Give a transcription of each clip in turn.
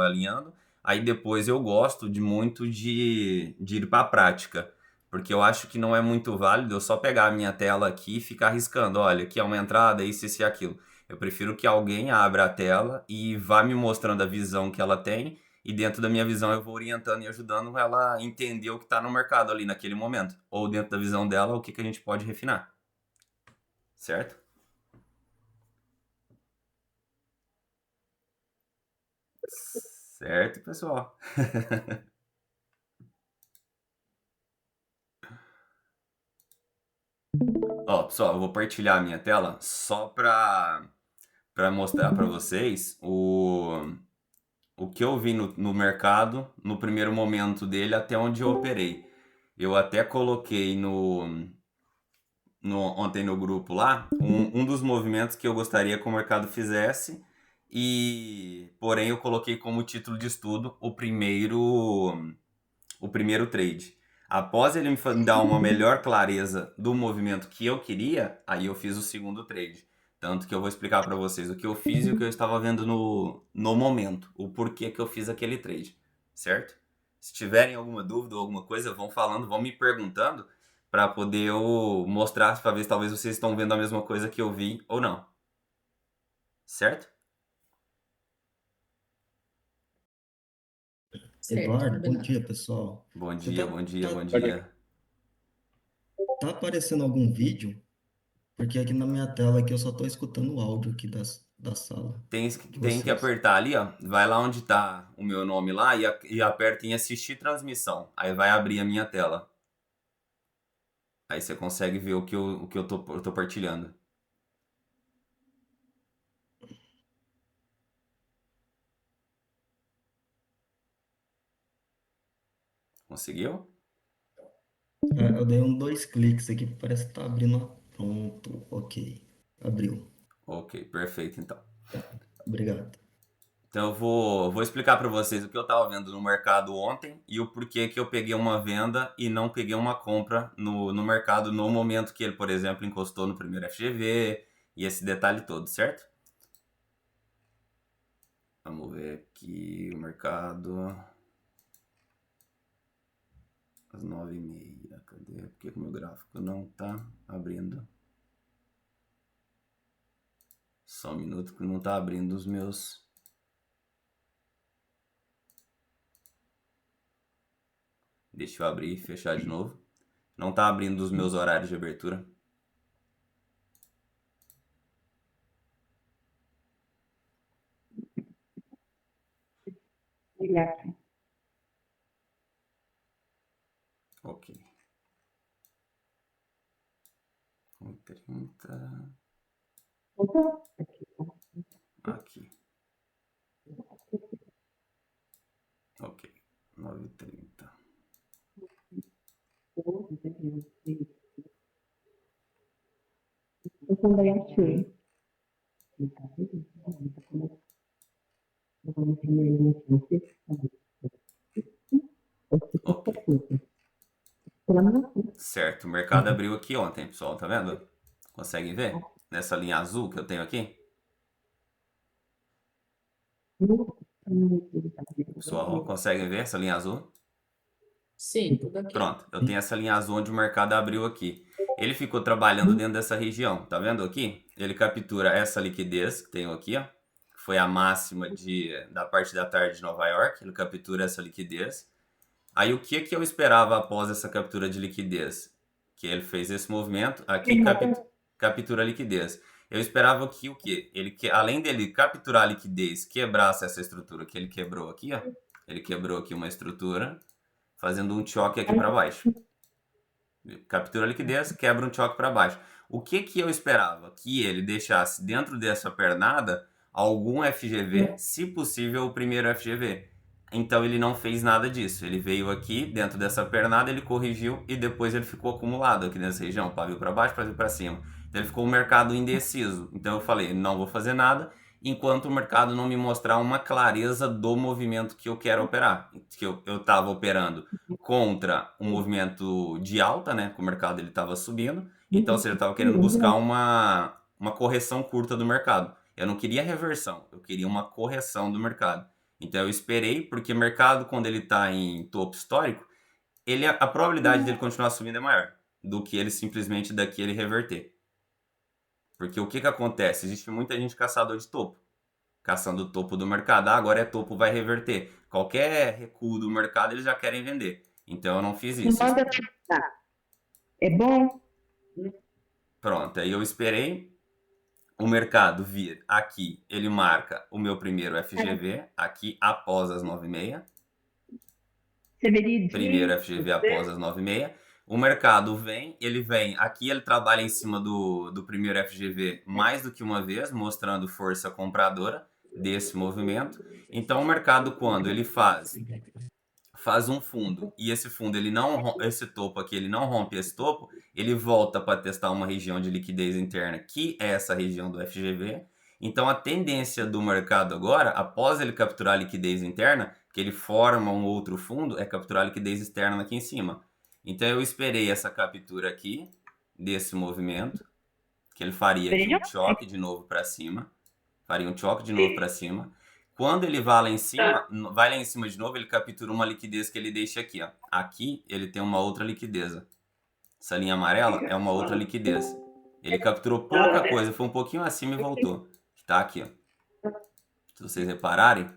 alinhando. Aí depois eu gosto de muito de ir para a prática, porque eu acho que não é muito válido eu só pegar a minha tela aqui e ficar arriscando. Olha, aqui é uma entrada, isso e aquilo. Eu prefiro que alguém abra a tela e vá me mostrando a visão que ela tem, e dentro da minha visão eu vou orientando e ajudando ela a entender o que está no mercado ali naquele momento. Ou dentro da visão dela, o que que a gente pode refinar. Certo? Certo, pessoal. Ó, pessoal, eu vou partilhar a minha tela só para mostrar para vocês o que eu vi no mercado no primeiro momento dele até onde eu operei. Eu até coloquei ontem no grupo lá um dos movimentos que eu gostaria que o mercado fizesse, e porém eu coloquei como título de estudo o primeiro trade. Após ele me dar uma melhor clareza do movimento que eu queria, aí eu fiz o segundo trade. Tanto que eu vou explicar para vocês o que eu fiz e o que eu estava vendo no momento, o porquê que eu fiz aquele trade, certo? Se tiverem alguma dúvida ou alguma coisa, vão falando, vão me perguntando para poder eu mostrar, para ver se talvez vocês estão vendo a mesma coisa que eu vi ou não, certo? Certo, Eduardo, bom combinado. dia, pessoal. Bom Você dia, tá, bom dia, bom tá, dia. tá aparecendo algum vídeo? Porque aqui na minha tela aqui eu só tô escutando o áudio aqui da sala de Tem que vocês. apertar ali, ó. Vai lá onde tá o meu nome lá e aperta em assistir transmissão. Aí vai abrir a minha tela. Aí você consegue ver o que eu tô partilhando. Conseguiu? Eu dei dois cliques aqui, parece que tá abrindo. Pronto, ok. Abriu. Ok, perfeito então. Tá, obrigado. Então eu vou explicar para vocês o que eu tava vendo no mercado ontem e o porquê que eu peguei uma venda e não peguei uma compra no mercado no momento que ele, por exemplo, encostou no primeiro FGV e esse detalhe todo, certo? Vamos ver aqui o mercado. Às 9h30. Cadê? Por que o meu gráfico não tá abrindo? Só um minuto que não tá abrindo os meus. Deixa eu abrir e fechar de novo. Não tá abrindo os meus horários de abertura. Ok. 1h30. Aqui. Ok. 9h30. Eu também achei. Ok. Certo. O mercado abriu aqui ontem, pessoal. Tá vendo? Conseguem ver? Nessa linha azul que eu tenho aqui? Pessoal, conseguem ver essa linha azul? Sim, tudo aqui. Pronto, eu tenho essa linha azul onde o mercado abriu aqui. Ele ficou trabalhando dentro dessa região, tá vendo aqui? Ele captura essa liquidez que tenho aqui, ó. Que foi a máxima da parte da tarde de Nova York. Ele captura essa liquidez. Aí o que que eu esperava após essa captura de liquidez? Que ele fez esse movimento, aqui captura a liquidez. Eu esperava que o quê? Além dele capturar a liquidez, quebrasse essa estrutura que ele quebrou aqui, ó. Ele quebrou aqui uma estrutura, fazendo um choque aqui para baixo. Captura a liquidez, quebra um choque para baixo. O que que eu esperava? Que ele deixasse dentro dessa pernada algum FGV, se possível o primeiro FGV. Então ele não fez nada disso. Ele veio aqui dentro dessa pernada, ele corrigiu e depois ele ficou acumulado aqui nessa região, pavio para baixo, pavio para cima. Então ele ficou um mercado indeciso. Então eu falei, não vou fazer nada enquanto o mercado não me mostrar uma clareza do movimento que eu quero operar, que eu estava operando contra um movimento de alta, né? Que o mercado ele estava subindo. Então, ou seja, eu estava querendo buscar uma correção curta do mercado. Eu não queria reversão, eu queria uma correção do mercado. Então eu esperei, porque o mercado, quando ele está em topo histórico, a probabilidade dele continuar subindo é maior do que ele simplesmente daqui ele reverter. Porque o que acontece? Existe muita gente caçador de topo. Caçando o topo do mercado. Ah, agora é topo, vai reverter. Qualquer recuo do mercado, eles já querem vender. Então eu não fiz isso. É bom? Pronto, aí eu esperei o mercado vir aqui. Ele marca o meu primeiro FGV aqui após as 9h30. Primeiro FGV após as 9h30. O mercado vem, ele vem aqui, ele trabalha em cima do primeiro FGV mais do que uma vez, mostrando força compradora desse movimento. Então o mercado, quando ele faz um fundo e esse fundo ele não, esse topo aqui ele não rompe esse topo, ele volta para testar uma região de liquidez interna que é essa região do FGV. Então a tendência do mercado agora, após ele capturar a liquidez interna, que ele forma um outro fundo, é capturar a liquidez externa aqui em cima. Então eu esperei essa captura aqui desse movimento, que ele faria aqui um choque de novo para cima, faria um choque de novo para cima. Quando ele vai lá em cima de novo, ele captura uma liquidez que ele deixa aqui, ó. Aqui ele tem uma outra liquidez. Essa linha amarela é uma outra liquidez. Ele capturou pouca coisa, foi um pouquinho acima e voltou. Tá aqui, ó. Se vocês repararem,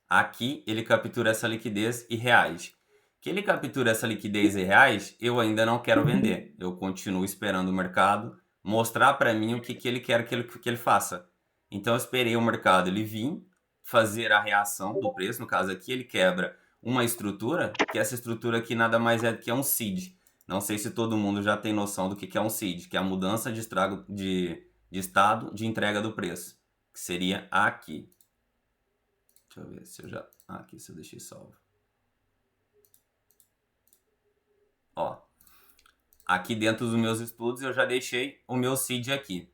aqui ele captura essa liquidez e reage. Que ele captura essa liquidez e reais, eu ainda não quero vender. Eu continuo esperando o mercado mostrar para mim o que ele quer que ele faça. Então eu esperei o mercado ele vir, fazer a reação do preço. No caso aqui ele quebra uma estrutura, que essa estrutura aqui nada mais é do que é um seed. Não sei se todo mundo já tem noção do que é um seed, que é a mudança de estado de entrega do preço, que seria aqui. Deixa eu ver se eu já... aqui se eu deixei salvo. Ó, aqui dentro dos meus estudos eu já deixei o meu seed aqui.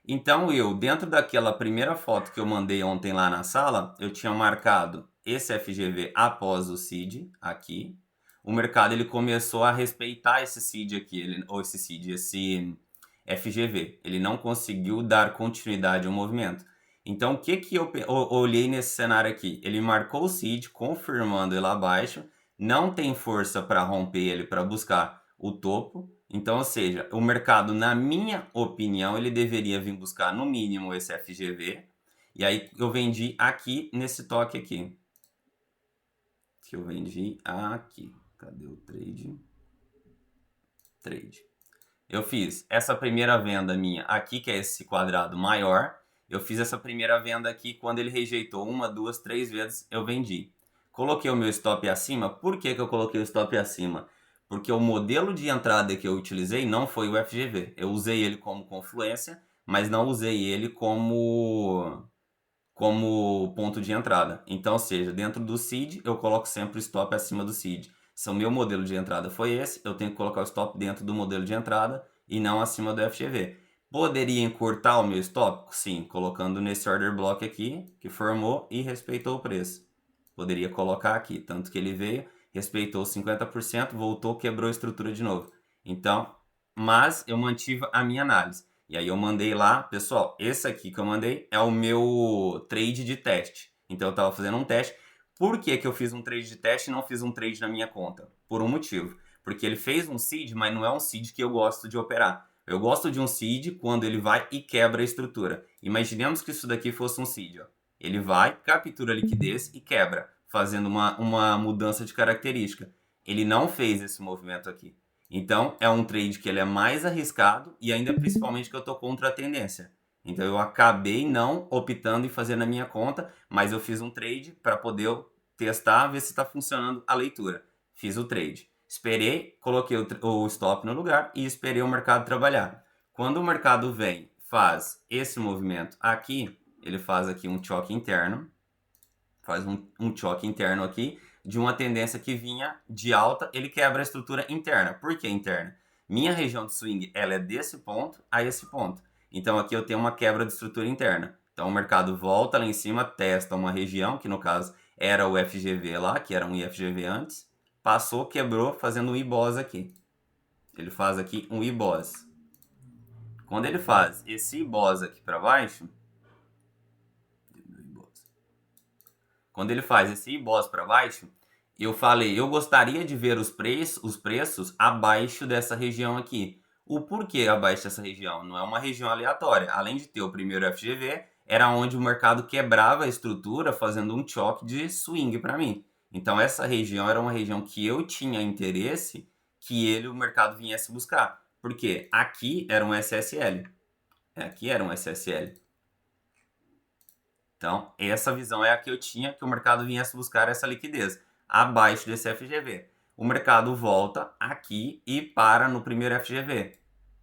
Então eu, dentro daquela primeira foto que eu mandei ontem lá na sala, eu tinha marcado esse FGV após o seed aqui. O mercado ele começou a respeitar esse seed aqui, esse FGV. Ele não conseguiu dar continuidade ao movimento. Então o que eu olhei nesse cenário aqui? Ele marcou o seed, confirmando ele abaixo, não tem força para romper ele, para buscar o topo. Então, ou seja, o mercado, na minha opinião, ele deveria vir buscar no mínimo esse FGV. E aí eu vendi aqui nesse toque aqui. Que eu vendi aqui. Cadê o trade? Trade. Eu fiz essa primeira venda minha aqui, que é esse quadrado maior. Eu fiz essa primeira venda aqui, quando ele rejeitou 1, 2, 3 vezes, eu vendi. Coloquei o meu stop acima. Por que eu coloquei o stop acima? Porque o modelo de entrada que eu utilizei não foi o FGV. Eu usei ele como confluência, mas não usei ele como ponto de entrada. Então, ou seja, dentro do seed, eu coloco sempre o stop acima do seed. Se o meu modelo de entrada foi esse, eu tenho que colocar o stop dentro do modelo de entrada e não acima do FGV. Poderia encurtar o meu stop? Sim, colocando nesse order block aqui, que formou e respeitou o preço. Poderia colocar aqui, tanto que ele veio, respeitou 50%, voltou, quebrou a estrutura de novo. Então, mas eu mantive a minha análise. E aí eu mandei lá, pessoal, esse aqui que eu mandei é o meu trade de teste. Então eu estava fazendo um teste. Por que eu fiz um trade de teste e não fiz um trade na minha conta? Por um motivo. Porque ele fez um seed, mas não é um seed que eu gosto de operar. Eu gosto de um seed quando ele vai e quebra a estrutura. Imaginemos que isso daqui fosse um seed. Ó. Ele vai, captura a liquidez e quebra, fazendo uma mudança de característica. Ele não fez esse movimento aqui. Então, é um trade que ele é mais arriscado e ainda principalmente que eu estou contra a tendência. Então, eu acabei não optando em fazer na minha conta, mas eu fiz um trade para poder testar, ver se está funcionando a leitura. Fiz o trade. Esperei, coloquei o stop no lugar e esperei o mercado trabalhar. Quando o mercado vem, faz esse movimento aqui, ele faz aqui um choque interno, faz um choque interno aqui, de uma tendência que vinha de alta, ele quebra a estrutura interna. Por que interna? Minha região de swing, ela é desse ponto a esse ponto. Então aqui eu tenho uma quebra de estrutura interna. Então o mercado volta lá em cima, testa uma região, que no caso era o FGV lá, que era um IFGV antes, passou, quebrou, fazendo um IBOS aqui. Ele faz aqui um IBOS. Quando ele faz esse IBOS aqui para baixo, Quando ele faz esse IBOS para baixo, eu falei, eu gostaria de ver os preços abaixo dessa região aqui. O porquê abaixo dessa região? Não é uma região aleatória. Além de ter o primeiro FGV, era onde o mercado quebrava a estrutura, fazendo um choque de swing para mim. Então essa região era uma região que eu tinha interesse que o mercado viesse buscar. Porque aqui era um SSL. Aqui era um SSL. Então, essa visão é a que eu tinha, que o mercado viesse buscar essa liquidez abaixo desse FGV. O mercado volta aqui e para no primeiro FGV.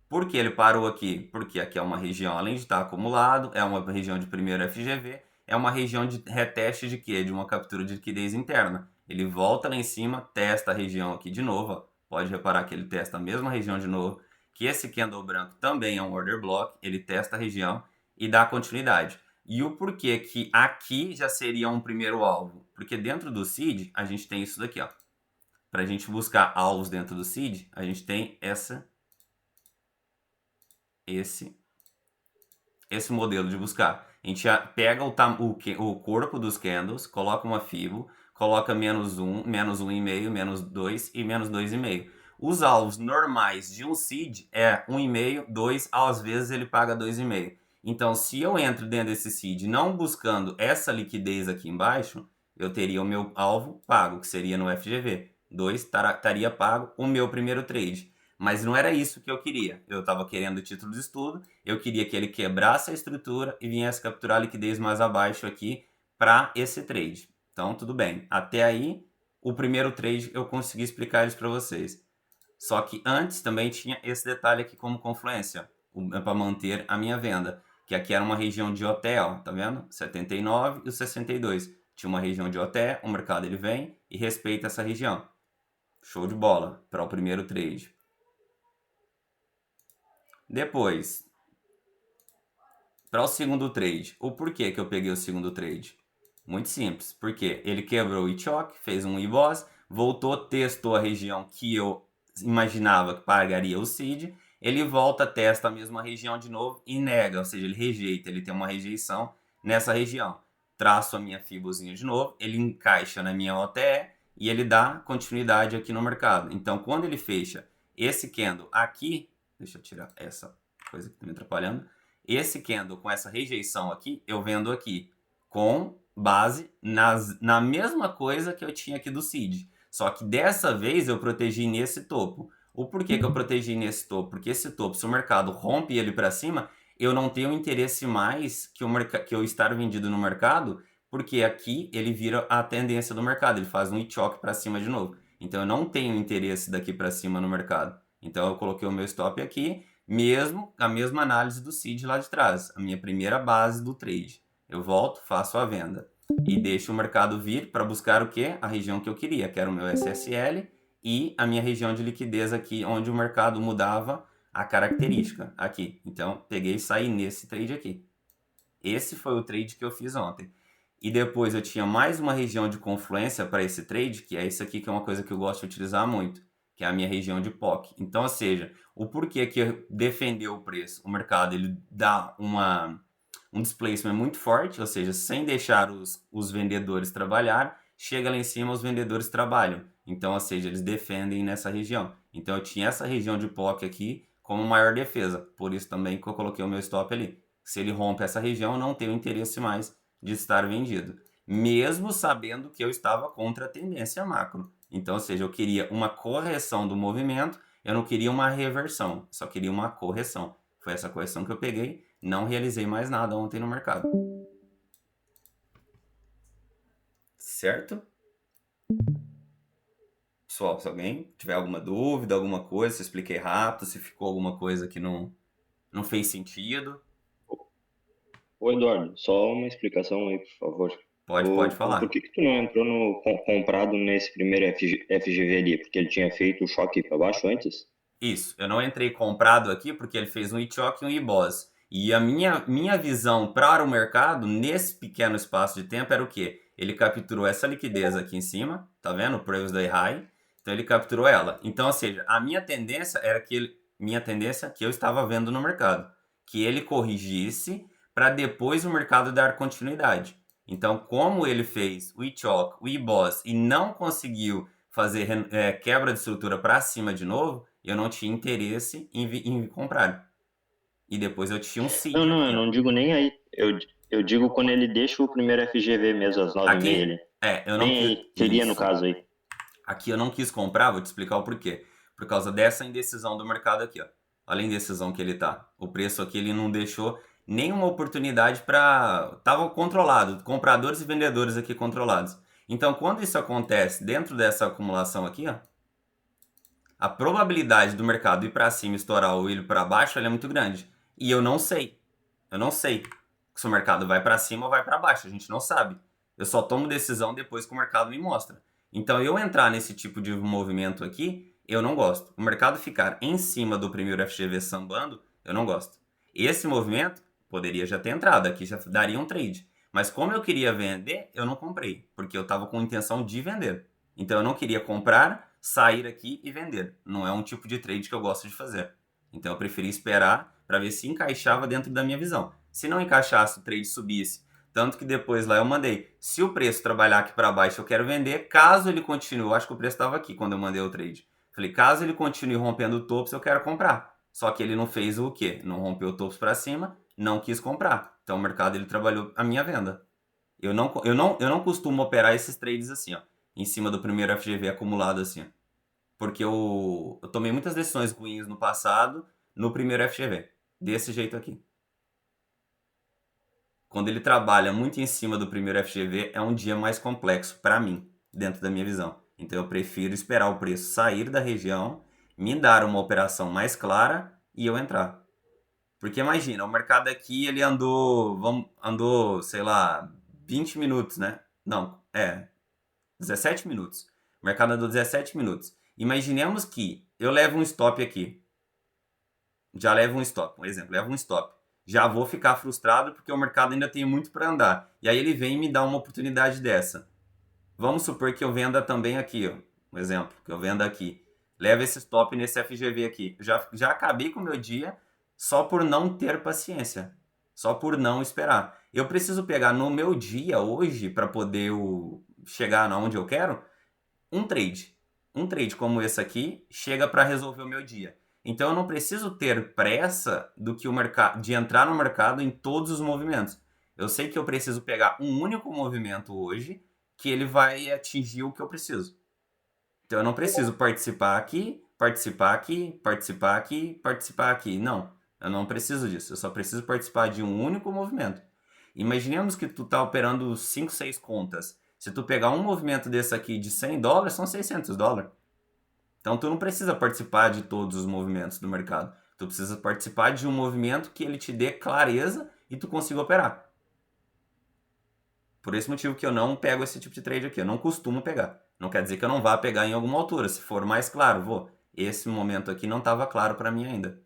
Por que ele parou aqui? Porque aqui é uma região, além de estar acumulado, é uma região de primeiro FGV, é uma região de reteste de quê? De uma captura de liquidez interna. Ele volta lá em cima, testa a região aqui de novo, ó. Pode reparar que ele testa a mesma região de novo, que esse candle branco também é um order block, ele testa a região e dá continuidade. E o porquê que aqui já seria um primeiro alvo? Porque dentro do seed a gente tem isso daqui, ó. Para a gente buscar alvos dentro do seed, a gente tem esse modelo de buscar. A gente pega o corpo dos candles, coloca uma Fibo, coloca menos 1, menos 1,5, menos 2 e menos 2,5. Os alvos normais de um seed é 1,5, 2, às vezes ele paga 2,5. Então, se eu entro dentro desse seed não buscando essa liquidez aqui embaixo, eu teria o meu alvo pago, que seria no FGV. 2 estaria pago o meu primeiro trade. Mas não era isso que eu queria. Eu estava querendo o título de estudo, eu queria que ele quebrasse a estrutura e viesse capturar a liquidez mais abaixo aqui para esse trade. Então, tudo bem. Até aí, o primeiro trade eu consegui explicar eles para vocês. Só que antes também tinha esse detalhe aqui como confluência, para manter a minha venda. Que aqui era uma região de OTE, ó, tá vendo? 79 e o 62. Tinha uma região de OTE, o mercado ele vem e respeita essa região. Show de bola para o primeiro trade. Depois, para o segundo trade. O porquê que eu peguei o segundo trade? Muito simples. Porque ele quebrou o I-Choque, fez um IBOS, voltou, testou a região que eu imaginava que pagaria o seed. Ele volta, testa a mesma região de novo e nega, ou seja, ele rejeita, ele tem uma rejeição nessa região. Traço a minha fibozinha de novo, ele encaixa na minha OTE e ele dá continuidade aqui no mercado. Então, quando ele fecha esse candle aqui, deixa eu tirar essa coisa que está me atrapalhando. Esse candle com essa rejeição aqui, eu vendo aqui com base na mesma coisa que eu tinha aqui do seed. Só que dessa vez eu protegi nesse topo. O porquê que eu protegi nesse topo? Porque esse topo, se o mercado rompe ele para cima, eu não tenho interesse mais que eu estar vendido no mercado, porque aqui ele vira a tendência do mercado, ele faz um I-Choque para cima de novo. Então eu não tenho interesse daqui para cima no mercado. Então eu coloquei o meu stop aqui, mesmo a mesma análise do seed lá de trás, a minha primeira base do trade. Eu volto, faço a venda e deixo o mercado vir para buscar o quê? A região que eu queria, que era o meu SSL e a minha região de liquidez aqui, onde o mercado mudava a característica aqui. Então, peguei e saí nesse trade aqui. Esse foi o trade que eu fiz ontem. E depois eu tinha mais uma região de confluência para esse trade, que é esse aqui, que é uma coisa que eu gosto de utilizar muito, que é a minha região de POC. Então, ou seja, o porquê que defendeu o preço? O mercado ele dá um displacement muito forte, ou seja, sem deixar os vendedores trabalhar, chega lá em cima, os vendedores trabalham. Então, ou seja, eles defendem nessa região. Então, eu tinha essa região de POC aqui como maior defesa. Por isso também que eu coloquei o meu stop ali. Se ele rompe essa região, eu não tenho interesse mais de estar vendido. Mesmo sabendo que eu estava contra a tendência macro. Então, ou seja, eu queria uma correção do movimento, eu não queria uma reversão, só queria uma correção. Foi essa correção que eu peguei, não realizei mais nada ontem no mercado. Certo? Pessoal, se alguém tiver alguma dúvida, alguma coisa, se eu expliquei rápido, se ficou alguma coisa que não fez sentido. Ô Eduardo, só uma explicação aí, por favor. Pode falar. Por que tu não entrou no comprado nesse primeiro FGV ali? Porque ele tinha feito o choque para baixo antes? Isso, eu não entrei comprado aqui porque ele fez um I-Choque e um IBOS. E a minha visão para o mercado, nesse pequeno espaço de tempo, era o quê? Ele capturou essa liquidez aqui em cima, tá vendo? O Previous Day High. Então ele capturou ela. Então, ou seja, a minha tendência era que eu estava vendo no mercado, que ele corrigisse para depois o mercado dar continuidade. Então, como ele fez o E-Chalk, o E-Boss e não conseguiu fazer quebra de estrutura para cima de novo, eu não tinha interesse em comprar. E depois eu tinha um seed Não, aqui, eu ó. não digo nem aí. Eu digo quando ele deixa o primeiro FGV mesmo às 9h30 Aqui, ali. eu não Nem quis. aí, seria no Isso. caso aí. Aqui eu não quis comprar, vou te explicar o porquê. Por causa dessa indecisão do mercado aqui, ó. Olha a indecisão que ele tá. O preço aqui ele não deixou nenhuma oportunidade para. Tava controlado, compradores e vendedores aqui controlados. Então, quando isso acontece dentro dessa acumulação aqui, ó, a probabilidade do mercado ir para cima, estourar ou ir para baixo, ela é muito grande. E eu não sei. Eu não sei se o mercado vai para cima ou vai para baixo. A gente não sabe. Eu só tomo decisão depois que o mercado me mostra. Então, eu entrar nesse tipo de movimento aqui, eu não gosto. O mercado ficar em cima do primeiro FGV sambando, eu não gosto. Esse movimento poderia já ter entrado. Aqui já daria um trade. Mas como eu queria vender, eu não comprei. Porque eu estava com intenção de vender. Então, eu não queria comprar, sair aqui e vender. Não é um tipo de trade que eu gosto de fazer. Então eu preferi esperar para ver se encaixava dentro da minha visão. Se não encaixasse, o trade subisse. Tanto que depois lá eu mandei. Se o preço trabalhar aqui para baixo, eu quero vender. Caso ele continue, eu acho que o preço estava aqui quando eu mandei o trade. Falei, caso ele continue rompendo topos, eu quero comprar. Só que ele não fez o quê? Não rompeu topos para cima, não quis comprar. Então o mercado ele trabalhou a minha venda. Eu não costumo operar esses trades assim, ó, em cima do primeiro FGV acumulado assim, ó. Porque eu tomei muitas decisões ruins no passado, no primeiro FGV. Desse jeito aqui. Quando ele trabalha muito em cima do primeiro FGV, é um dia mais complexo para mim, dentro da minha visão. Então eu prefiro esperar o preço sair da região, me dar uma operação mais clara e eu entrar. Porque imagina, o mercado aqui ele andou, sei lá, 20 minutos, né? Não, 17 minutos. O mercado andou 17 minutos. Imaginemos que eu levo um stop aqui. Já levo um stop, um exemplo, levo um stop. Já vou ficar frustrado porque o mercado ainda tem muito para andar. E aí ele vem e me dá uma oportunidade dessa. Vamos supor que eu venda também aqui, ó. Um exemplo, que eu venda aqui. Leva esse stop nesse FGV aqui. Já acabei com o meu dia só por não ter paciência. Só por não esperar. Eu preciso pegar no meu dia hoje para poder chegar onde eu quero um trade. Um trade como esse aqui chega para resolver o meu dia. Então eu não preciso ter pressa do que o mercado, de entrar no mercado em todos os movimentos. Eu sei que eu preciso pegar um único movimento hoje que ele vai atingir o que eu preciso. Então eu não preciso participar aqui, participar aqui, participar aqui, participar aqui. Não, eu não preciso disso. Eu só preciso participar de um único movimento. Imaginemos que tu tá operando 5, 6 contas. Se tu pegar um movimento desse aqui de $100, são $600. Então tu não precisa participar de todos os movimentos do mercado. Tu precisa participar de um movimento que ele te dê clareza e tu consiga operar. Por esse motivo que eu não pego esse tipo de trade aqui. Eu não costumo pegar. Não quer dizer que eu não vá pegar em alguma altura. Se for mais claro, vou. Esse momento aqui não estava claro para mim ainda.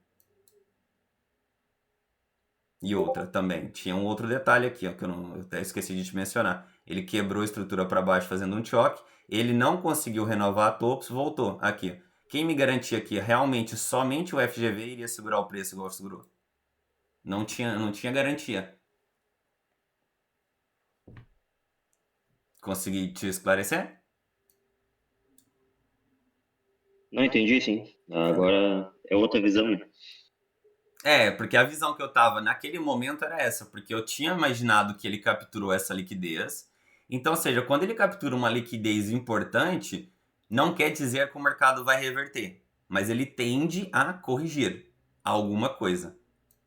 E outra também. Tinha um outro detalhe aqui, ó, que eu até esqueci de te mencionar. Ele quebrou a estrutura para baixo fazendo um choque. Ele não conseguiu renovar a topos, voltou aqui. Quem me garantia que realmente somente o FGV iria segurar o preço igual segurou? Não tinha garantia. Consegui te esclarecer? Não entendi, sim. Agora é outra visão, né? Porque a visão que eu tava naquele momento era essa, porque eu tinha imaginado que ele capturou essa liquidez. Então, ou seja, quando ele captura uma liquidez importante, não quer dizer que o mercado vai reverter, mas ele tende a corrigir alguma coisa.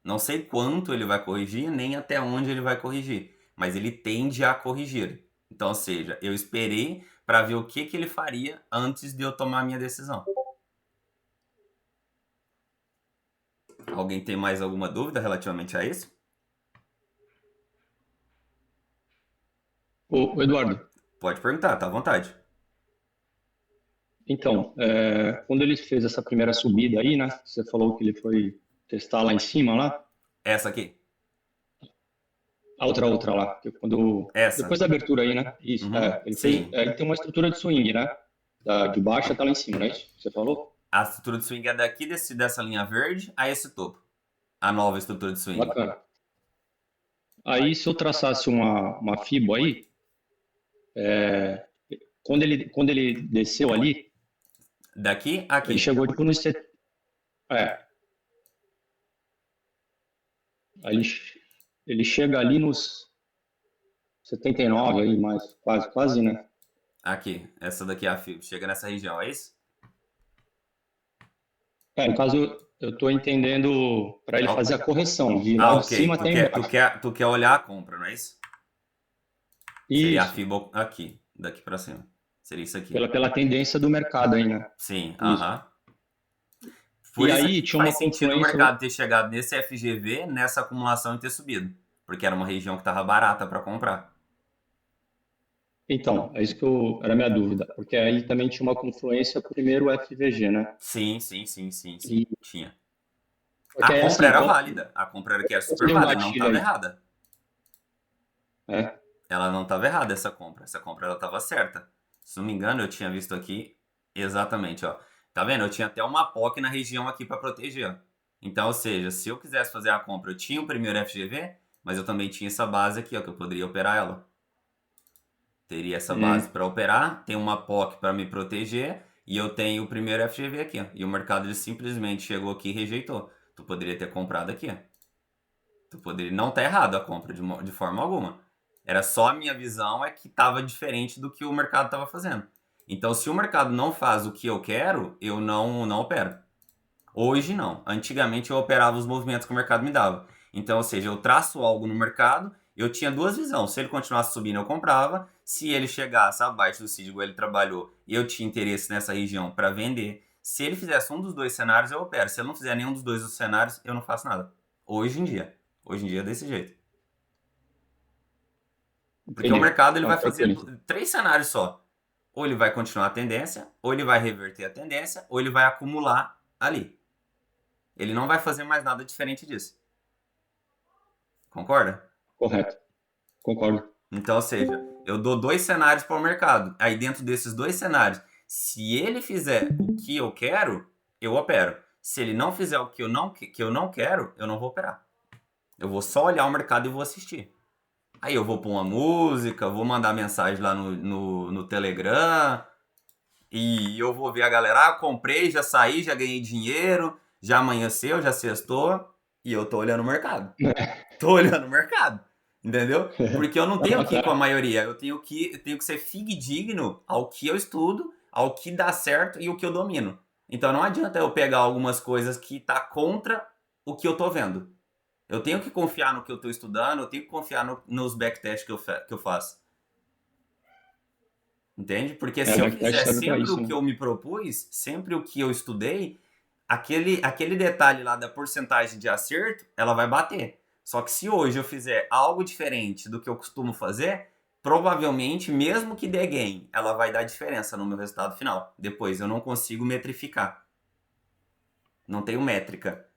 Não sei quanto ele vai corrigir, nem até onde ele vai corrigir, mas ele tende a corrigir. Então, ou seja, eu esperei para ver o que ele faria antes de eu tomar a minha decisão. Alguém tem mais alguma dúvida relativamente a isso? Ô, Eduardo, Pode perguntar, tá à vontade. então, quando ele fez essa primeira subida aí, né? Você falou que ele foi testar lá em cima, lá, Essa aqui. a outra lá, que quando Essa. depois da abertura aí, né? Isso, ele Sim. ele tem uma estrutura de swing, né? De baixa tá lá em cima, não é isso? Você falou? A estrutura de swing é daqui dessa linha verde a esse topo. A nova estrutura de swing. Bacana. Aí, se eu traçasse uma fibo aí, quando ele desceu ali, Daqui, ele aqui. chegou tipo nos... É, aí ele chega ali nos 79 aí, mais, quase, né? Aqui. Essa daqui é a fibra. Chega nessa região, é isso? No caso, eu estou entendendo para ele Ah, fazer a correção, de ah, lá de ok. cima Tu até quer, tu embaixo. quer, tu quer olhar a compra, não é isso? Seria a Isso, fibra aqui, daqui pra cima. Seria isso aqui. pela tendência do mercado aí, né? Sim, Isso. aham. Por E isso aí aqui que tinha uma faz sentido o confluência. mercado ter chegado nesse FGV, nessa acumulação e ter subido. Porque era uma região que estava barata para comprar. Então, é isso que era a minha dúvida, porque aí também tinha uma confluência com o primeiro FVG, né? Sim, sim, sim, sim, sim. E, Tinha. porque A aí compra assim, era válida. A compra era que era qual super seria um válida, não gatilho estava aí? errada. É, Ela não estava errada, essa compra. Essa compra ela estava certa. Se não me engano, eu tinha visto aqui exatamente, ó. Tá vendo? Eu tinha até uma POC na região aqui para proteger, ó. Então, ou seja, se eu quisesse fazer a compra, eu tinha o primeiro FGV, mas eu também tinha essa base aqui, ó, que eu poderia operar ela. Teria essa base para operar, tem uma POC para me proteger e eu tenho o primeiro FGV aqui, ó. E o mercado ele simplesmente chegou aqui e rejeitou. Tu poderia ter comprado aqui, ó. Tu poderia não tá errado a compra de forma alguma. Era só a minha visão é que estava diferente do que o mercado estava fazendo. Então, se o mercado não faz o que eu quero, eu não opero. Hoje não. Antigamente eu operava os movimentos que o mercado me dava. Então, ou seja, eu traço algo no mercado, eu tinha duas visões. Se ele continuasse subindo, eu comprava. Se ele chegasse abaixo do CID, igual ele trabalhou, e eu tinha interesse nessa região para vender. Se ele fizesse um dos dois cenários, eu opero. Se ele não fizer nenhum dos dois cenários, eu não faço nada. Hoje em dia. Hoje em dia é desse jeito. Porque o entendi. mercado ele Não, vai fazer tranquilo. três cenários só. Ou ele vai continuar a tendência, ou ele vai reverter a tendência, ou ele vai acumular ali. Ele não vai fazer mais nada diferente disso. Concorda? Correto, concordo. Então, ou seja, eu dou dois cenários para o mercado. Aí dentro desses dois cenários, se ele fizer o que eu quero, eu opero. Se ele não fizer o que eu não quero, eu não vou operar. Eu vou só olhar o mercado e vou assistir. Aí eu vou pôr uma música, vou mandar mensagem lá no Telegram. E eu vou ver a galera, comprei, já saí, já ganhei dinheiro, já amanheceu, já sextou. E eu tô olhando o mercado. Tô olhando o mercado. Entendeu? Porque eu não tenho que ir com a maioria. Eu tenho que ser fidedigno ao que eu estudo, ao que dá certo e o que eu domino. Então não adianta eu pegar algumas coisas que tá contra o que eu tô vendo. Eu tenho que confiar no que eu tô estudando, eu tenho que confiar nos backtests que eu faço. Entende? Porque É, se eu backtest fizer serve para sempre isso, o que né? eu me propus, sempre o que eu estudei, aquele detalhe lá da porcentagem de acerto, ela vai bater. Só que se hoje eu fizer algo diferente do que eu costumo fazer, provavelmente, mesmo que dê gain, ela vai dar diferença no meu resultado final. Depois eu não consigo metrificar. Não tenho métrica.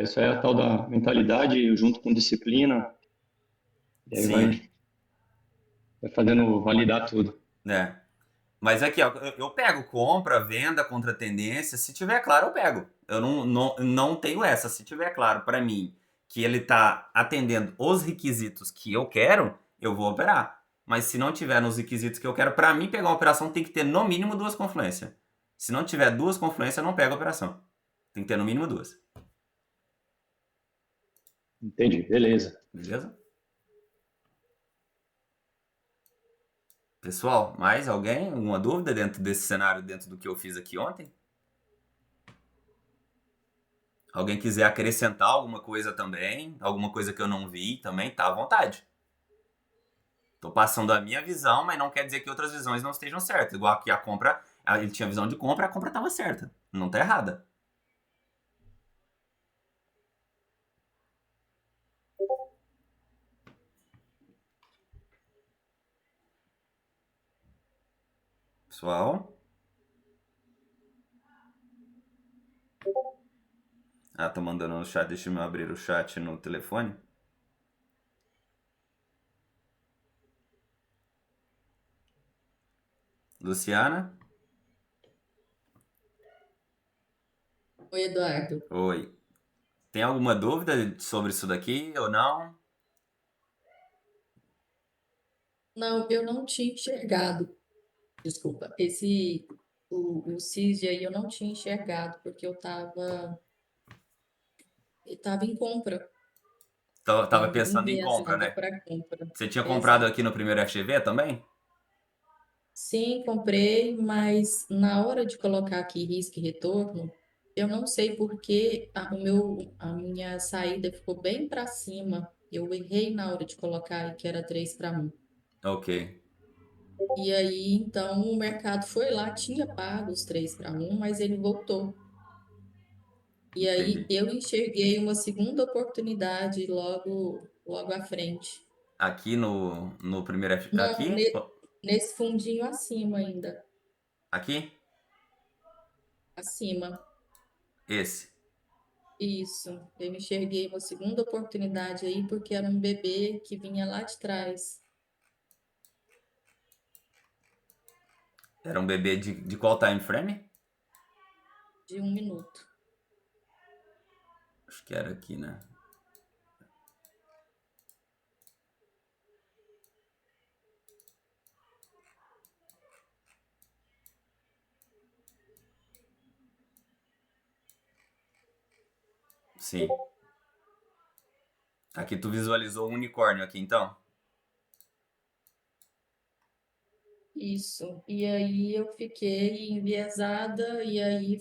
Isso aí é a tal da mentalidade junto com disciplina, e aí Sim, vai fazendo validar tudo. né? Mas aqui, ó, eu pego compra, venda, contra tendência. Se tiver claro, eu pego. Eu não tenho essa. Se tiver claro para mim que ele tá atendendo os requisitos que eu quero, eu vou operar. Mas se não tiver nos requisitos que eu quero, para mim pegar uma operação tem que ter no mínimo duas confluências. Se não tiver duas confluências, eu não pego a operação. Tem que ter no mínimo duas. Entendi, beleza. Beleza? Pessoal, mais alguém? Alguma dúvida dentro desse cenário, dentro do que eu fiz aqui ontem? Alguém quiser acrescentar alguma coisa também, alguma coisa que eu não vi também, tá à vontade. Tô passando a minha visão, mas não quer dizer que outras visões não estejam certas. Igual aqui a compra, ele tinha visão de compra, a compra estava certa. Não tá errada. Pessoal? Ah, tô mandando no chat, deixa eu abrir o chat no telefone. Luciana? Oi, Eduardo. Oi. Tem alguma dúvida sobre isso daqui ou não? Não, eu não tinha enxergado. Desculpa. O CISD aí eu não tinha enxergado, porque eu tava em compra. Tava Tava pensando em compra, enviesada né? para compra. Você tinha comprado aqui Exato. no primeiro FGV também? Sim, comprei, mas na hora de colocar aqui risco e retorno, eu não sei por que a minha saída ficou bem para cima. Eu errei na hora de colocar aí que era 3-1. Ok, E aí, então, o mercado foi lá, tinha pago os 3-1, mas ele voltou. E aí, entendi. eu enxerguei uma segunda oportunidade logo à frente. Aqui no primeiro FGV. Não, Aqui? nesse fundinho acima ainda, Aqui? acima. Esse. Isso, eu enxerguei uma segunda oportunidade aí, porque era um bebê que vinha lá de trás, Era um bebê de qual time frame? de 1 minuto. Acho que era aqui, né? Sim. Aqui tu visualizou um unicórnio aqui, então? Isso. E aí eu fiquei enviesada, e aí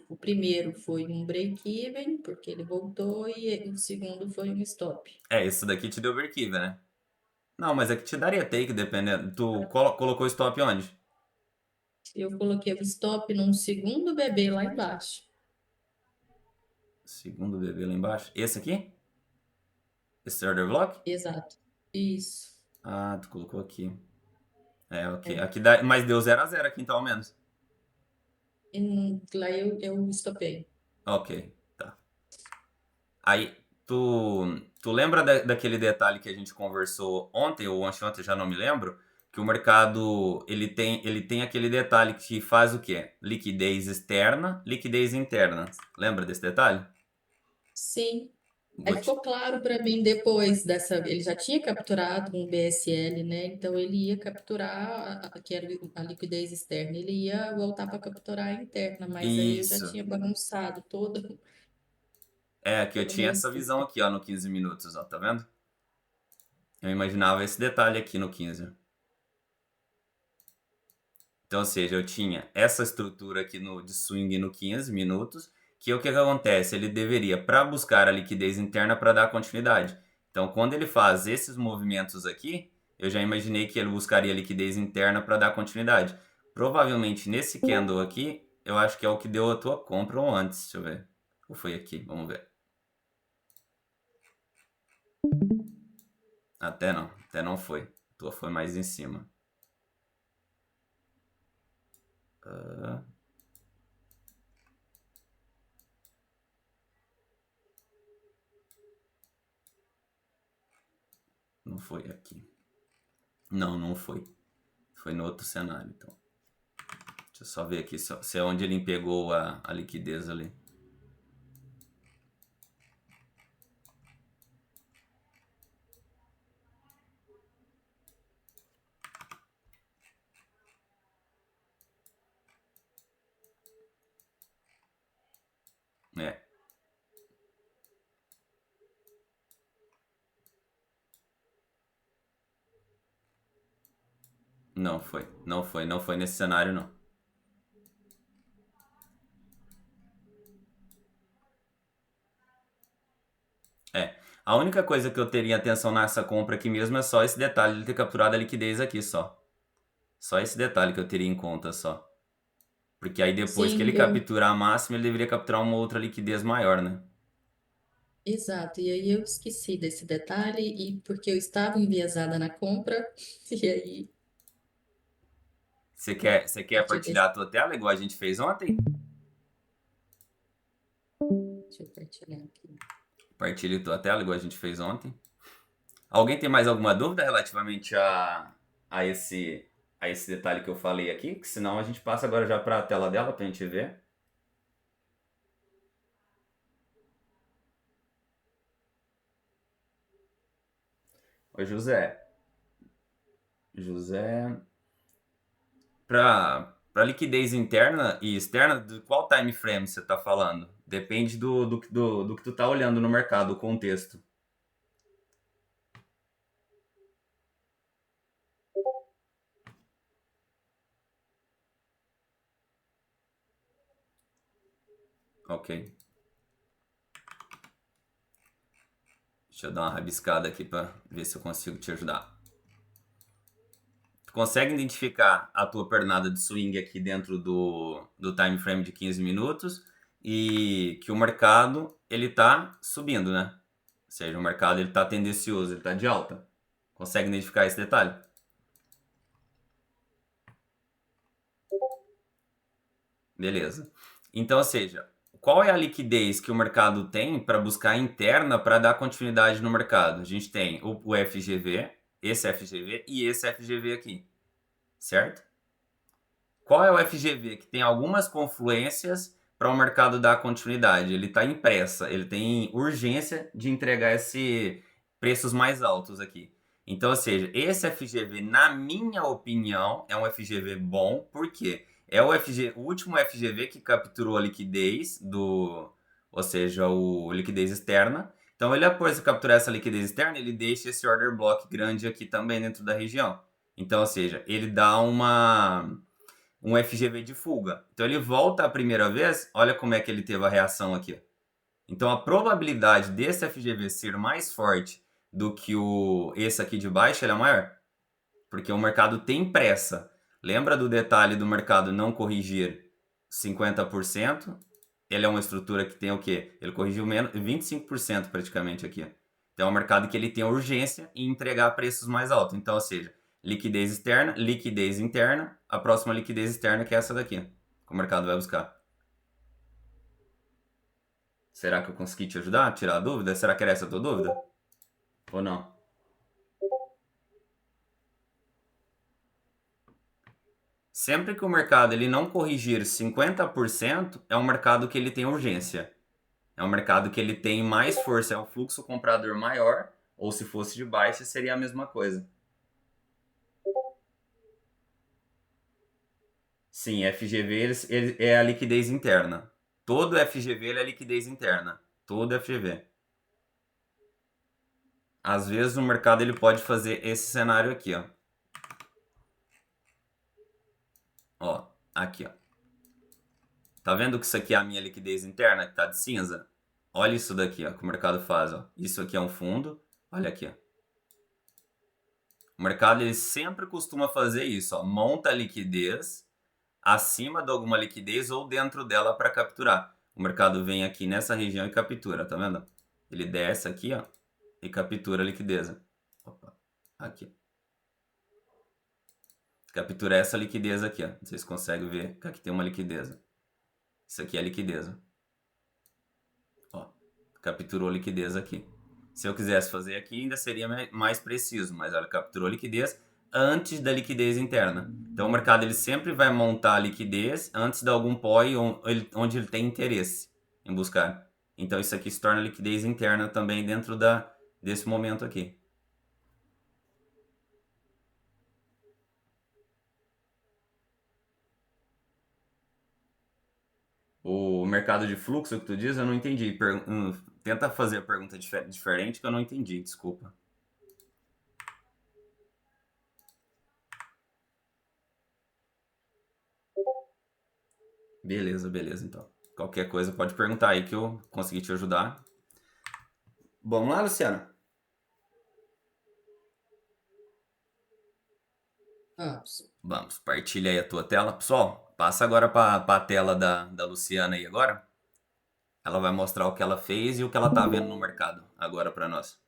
o primeiro foi um break-even, porque ele voltou, e o segundo foi um stop. Esse daqui te deu break-even, né? Não, mas aqui te daria take, dependendo. Tu colocou stop onde? Eu coloquei o stop num segundo bebê lá embaixo. Segundo bebê lá embaixo. Esse aqui? Esse order block? Exato. Isso. Ah, tu colocou aqui. Ok. É. Aqui dá, mas deu 0 a 0 aqui então, ao menos. Lá eu stopei. Ok, tá. Aí, tu lembra daquele detalhe que a gente conversou ontem ou anteontem, já não me lembro, que o mercado ele tem aquele detalhe que faz o quê? Liquidez externa, liquidez interna. Lembra desse detalhe? Sim. Vou Aí te- ficou claro para mim depois dessa. Ele já tinha capturado um BSL, né? Então ele ia capturar, que era a liquidez externa, ele ia voltar para capturar a interna, mas aí eu já Isso. tinha bagunçado Que eu todo o tinha meu essa visão estudo. aqui, ó, no 15 minutos, ó, tá vendo? Eu imaginava esse detalhe aqui no 15. Então, ou seja, eu tinha essa estrutura aqui de swing no 15 minutos, que é o que acontece? Ele deveria, para buscar a liquidez interna para dar continuidade. Então, quando ele faz esses movimentos aqui, eu já imaginei que ele buscaria liquidez interna para dar continuidade. Provavelmente nesse candle aqui, eu acho que é o que deu a tua compra ou antes, deixa eu ver. Ou foi aqui? Vamos ver. Até não foi. A tua foi mais em cima. Ah, não foi aqui. Não, não foi. Foi no outro cenário, então. Deixa eu só ver aqui se é onde ele pegou a liquidez ali. É, não foi. Não foi nesse cenário, não. É. A única coisa que eu teria atenção nessa compra aqui mesmo é só esse detalhe de ter capturado a liquidez aqui só. Só esse detalhe que eu teria em conta só. Porque aí depois que Sim, ele capturar a máxima, ele deveria capturar uma outra liquidez maior, né? exato. E aí eu esqueci desse detalhe, e porque eu estava enviesada na compra, e aí, Você a quer partir desse. partilhar a tua tela igual a gente fez ontem? Deixa eu partilhar aqui. Partilhe tua tela igual a gente fez ontem. Alguém tem mais alguma dúvida relativamente a esse, a esse detalhe que eu falei aqui? Que senão a gente passa agora já para a tela dela para a gente ver. Oi, José. José, para liquidez interna e externa, de qual time frame você está falando? Depende do que tu tá olhando no mercado, o contexto. Ok. Deixa eu dar uma rabiscada aqui para ver se eu consigo te ajudar. Tu consegue identificar a tua pernada de swing aqui dentro do time frame de 15 minutos e que o mercado ele tá subindo, né? Ou seja, o mercado ele tá tendencioso, ele tá de alta. Consegue identificar esse detalhe? Beleza. Então, ou seja, qual é a liquidez que o mercado tem para buscar interna para dar continuidade no mercado? A gente tem o FGV, esse FGV e esse FGV aqui, certo? Qual é o FGV que tem algumas confluências para o mercado dar continuidade? Ele está em pressa, ele tem urgência de entregar preços mais altos aqui. Então, ou seja, esse FGV, na minha opinião, é um FGV bom, por quê? É o último FGV que capturou a liquidez ou seja, a liquidez externa. Então, ele após capturar essa liquidez externa, ele deixa esse order block grande aqui também dentro da região. Então, ou seja, ele dá um FGV de fuga. Então, ele volta a primeira vez, olha como é que ele teve a reação aqui. Então, a probabilidade desse FGV ser mais forte do que esse aqui de baixo, é maior. Porque o mercado tem pressa. Lembra do detalhe do mercado não corrigir 50%? Ele é uma estrutura que tem o quê? Ele corrigiu menos 25% praticamente aqui. Então é um mercado que ele tem urgência em entregar preços mais altos. Então, ou seja, liquidez externa, liquidez interna, a próxima liquidez externa que é essa daqui, que o mercado vai buscar. Será que eu consegui te ajudar? Tirar a dúvida? Será que era essa a tua dúvida? Ou não? Sempre que o mercado ele não corrigir 50%, é um mercado que ele tem urgência. É um mercado que ele tem mais força, é um fluxo comprador maior, ou se fosse de baixa, seria a mesma coisa. Sim, FGV ele é a liquidez interna. Todo FGV ele é liquidez interna. Todo FGV. Às vezes o mercado ele pode fazer esse cenário aqui, ó. Ó, aqui, ó. Tá vendo que isso aqui é a minha liquidez interna, que tá de cinza? Olha isso daqui, ó, que o mercado faz, ó. Isso aqui é um fundo, olha aqui, ó. O mercado ele sempre costuma fazer isso, ó. Monta a liquidez acima de alguma liquidez ou dentro dela para capturar. O mercado vem aqui nessa região e captura, tá vendo? Ele desce aqui, ó, e captura a liquidez. Opa, aqui. Captura essa liquidez aqui, ó. Vocês conseguem ver que aqui tem uma liquidez. Isso aqui é a liquidez. Ó, capturou a liquidez aqui. Se eu quisesse fazer aqui, ainda seria mais preciso, mas olha, capturou a liquidez antes da liquidez interna. Então o mercado ele sempre vai montar a liquidez antes de algum POI onde ele tem interesse em buscar. Então isso aqui se torna liquidez interna também dentro desse momento aqui. O mercado de fluxo que tu diz, eu não entendi. Tenta fazer a pergunta diferente que eu não entendi, desculpa. Beleza, beleza, então. Qualquer coisa pode perguntar aí que eu consegui te ajudar. Vamos lá, Luciana? Vamos, partilha aí a tua tela. Pessoal, passa agora para a tela da Luciana aí agora. Ela vai mostrar o que ela fez e o que ela tá vendo no mercado agora para nós.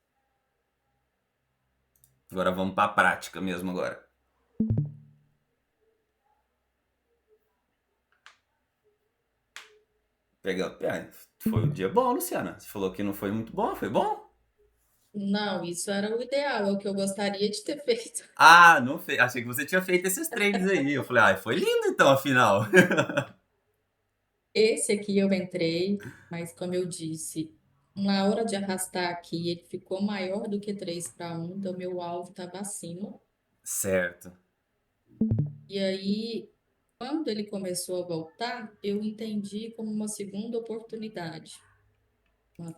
Agora vamos para a prática mesmo agora. Foi um dia bom, Luciana. Você falou que não foi muito bom, foi bom? Não, isso era o ideal, é o que eu gostaria de ter feito. Ah, não fez. Achei que você tinha feito esses trades aí. Eu falei, foi lindo então, afinal. Esse aqui eu entrei, mas como eu disse, Na hora de arrastar aqui, ele ficou maior do que 3:1, então meu alvo estava acima. Certo. E aí, quando ele começou a voltar, eu entendi como uma segunda oportunidade,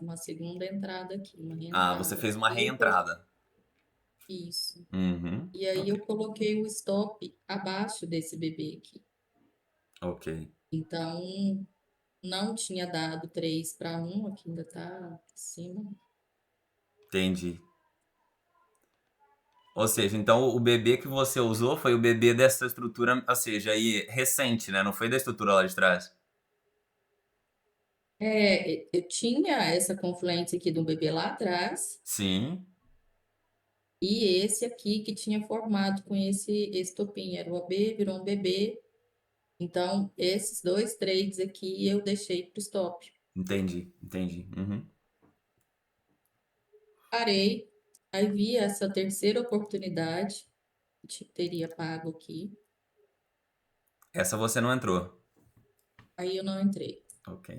uma segunda entrada aqui, uma Ah, você reentrada. fez uma E eu coloquei reentrada. isso. Uhum. E aí eu Ok. coloquei o stop abaixo desse bebê aqui. Ok. Então, não tinha dado 3:1, aqui ainda tá acima. Entendi. Ou seja, então o bebê que você usou foi o bebê dessa estrutura, ou seja, aí recente, né? Não foi da estrutura lá de trás. Eu tinha essa confluência aqui do bebê lá atrás Sim, e esse aqui que tinha formado com esse topinho. Era o AB, virou um bebê. Então, esses dois trades aqui eu deixei pro stop. entendi, entendi. Uhum. Parei, aí vi essa terceira oportunidade que teria pago aqui, Essa você não entrou. aí eu não entrei. Ok.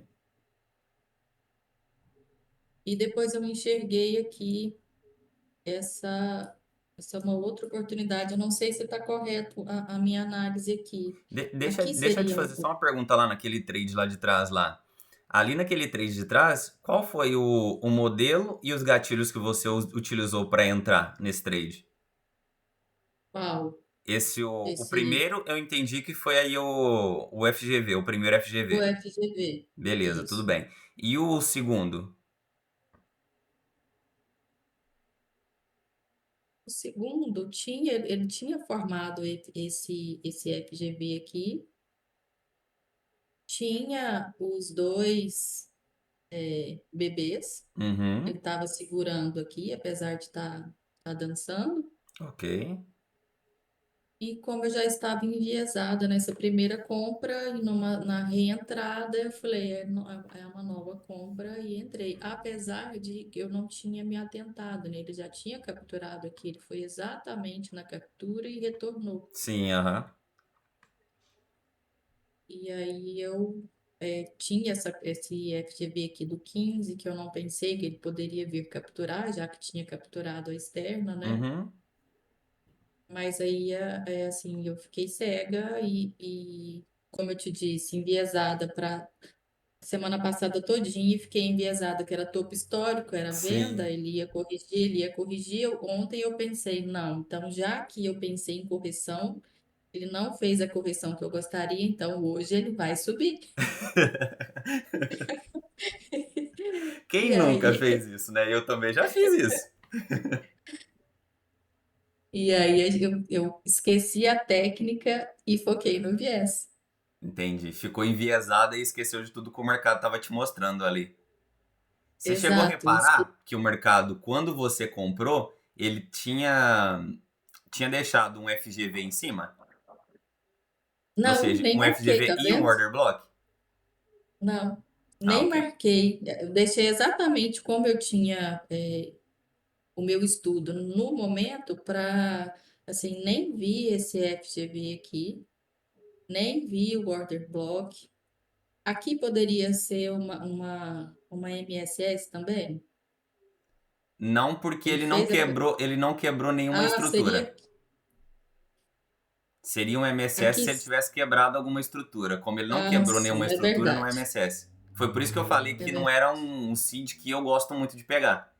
E depois eu enxerguei aqui essa, essa é uma outra oportunidade. Eu não sei se está correto a minha análise aqui. Aqui Deixa eu te seria fazer só uma pergunta lá naquele trade lá de trás lá. Ali naquele trade de trás, qual foi o modelo e os gatilhos que você utilizou para entrar nesse trade? qual? O Esse primeiro eu entendi que foi aí o FGV, o primeiro o FGV. FGV. Beleza, tudo Isso. bem. E o segundo? O segundo tinha, ele tinha formado esse FGV aqui, tinha os dois bebês. Uhum, Ele estava segurando aqui, apesar de estar dançando. ok. E como eu já estava enviesada nessa primeira compra e na reentrada, eu falei, é uma nova compra e entrei. Apesar de que eu não tinha me atentado, né? Ele já tinha capturado aqui, ele foi exatamente na captura e retornou. Sim, aham. E aí eu tinha esse FGV aqui do 15, que eu não pensei que ele poderia vir capturar, já que tinha capturado a externa, né? Uhum. Mas aí, assim, eu fiquei cega como eu te disse, enviesada para semana passada todinha e fiquei enviesada que era topo histórico, era venda, Sim. ele ia corrigir. Ontem eu pensei, não, então já que eu pensei em correção, ele não fez a correção que eu gostaria, então hoje ele vai subir. Quem E nunca aí, fez isso, né? Eu também já fiz isso. e aí eu esqueci a técnica e foquei no viés. Entendi. Ficou enviesada e esqueceu de tudo que o mercado estava te mostrando ali. Você chegou a Exato, isso. reparar que o mercado, quando você comprou, ele tinha deixado um FGV em cima? Ou Não, seja, nem um marquei, FGV tá e um vendo? order block? Não, Ah, nem ok. marquei. Eu deixei exatamente como eu tinha o meu estudo no momento para, assim, nem vi esse FGV aqui, nem vi o order block. Aqui poderia ser uma MSS também? Não, porque Ele fez a... ele não quebrou nenhuma Ah, estrutura. seria Seria um MSS aqui. se ele tivesse quebrado alguma estrutura. Como ele não Ah, quebrou nenhuma sim, é estrutura, não é verdade. MSS. Foi por isso que eu falei É que não verdade. era um seed que eu gosto muito de pegar.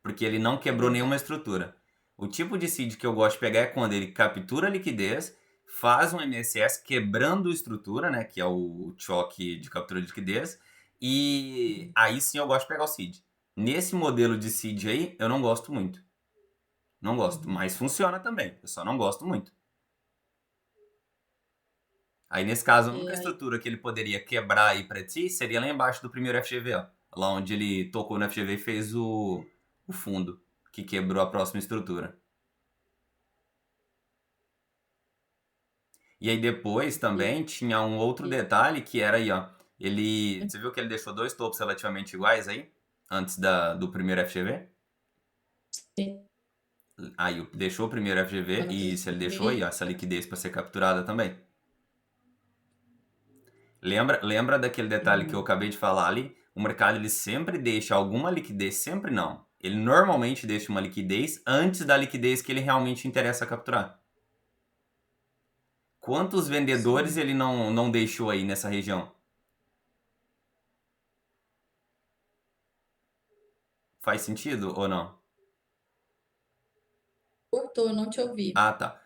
Porque ele não É quebrou nenhuma verdade. estrutura. O tipo de seed que eu gosto de pegar é quando ele captura a liquidez, faz um MSS quebrando a estrutura, né? Que é o choque de captura de liquidez. E aí sim eu gosto de pegar o seed. Nesse modelo de seed aí, eu não gosto muito. Não gosto. Uhum. Mas funciona também. Eu só não gosto muito. Aí, nesse caso, a única Aí, estrutura que ele poderia quebrar aí pra ti seria lá embaixo do primeiro FGV, ó. Lá onde ele tocou no FGV e fez o fundo, que quebrou a próxima estrutura. E aí depois e- também tinha um outro e- detalhe que era aí, ó. Você viu que ele deixou dois topos relativamente iguais aí? Antes do primeiro FGV? sim, Aí deixou o primeiro FGV antes e do se ele deixou aí, ó, primeiro. essa liquidez para ser capturada também. Lembra daquele detalhe que eu Hum. acabei de falar ali? o mercado ele sempre deixa alguma liquidez, sempre não. Ele normalmente deixa uma liquidez antes da liquidez que ele realmente interessa capturar. Quantos vendedores Sim. ele não deixou aí nessa região? Faz sentido ou não? Cortou, não te ouvi. Ah, tá.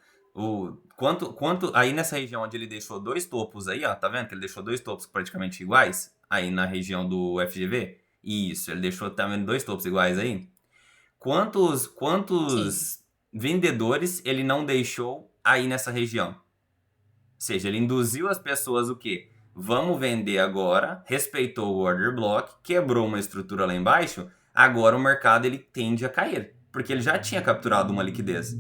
Quanto aí nessa região onde ele deixou dois topos aí, ó, tá vendo que ele deixou dois topos praticamente iguais? Aí na região do FGV? Isso, ele deixou também dois topos iguais aí. Quantos Sim. vendedores ele não deixou aí nessa região? Ou seja, ele induziu as pessoas o quê? Vamos vender agora, respeitou o order block, quebrou uma estrutura lá embaixo, agora o mercado ele tende a cair, porque ele já tinha capturado uma liquidez.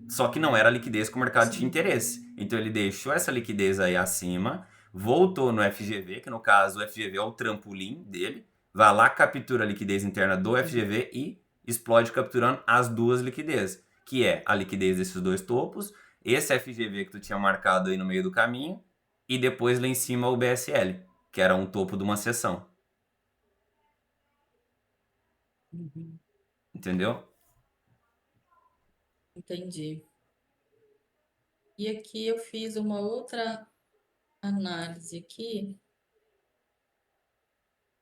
Só que não era a liquidez que o mercado tinha Sim. interesse. Então ele deixou essa liquidez aí acima, voltou no FGV, que no caso o FGV é o trampolim dele, vai lá, captura a liquidez interna do FGV e explode capturando as duas liquidezes, que é a liquidez desses dois topos, esse FGV que tu tinha marcado aí no meio do caminho, e depois lá em cima o BSL, que era um topo de uma seção. Uhum. Entendeu? Entendi. E aqui eu fiz uma outra análise aqui.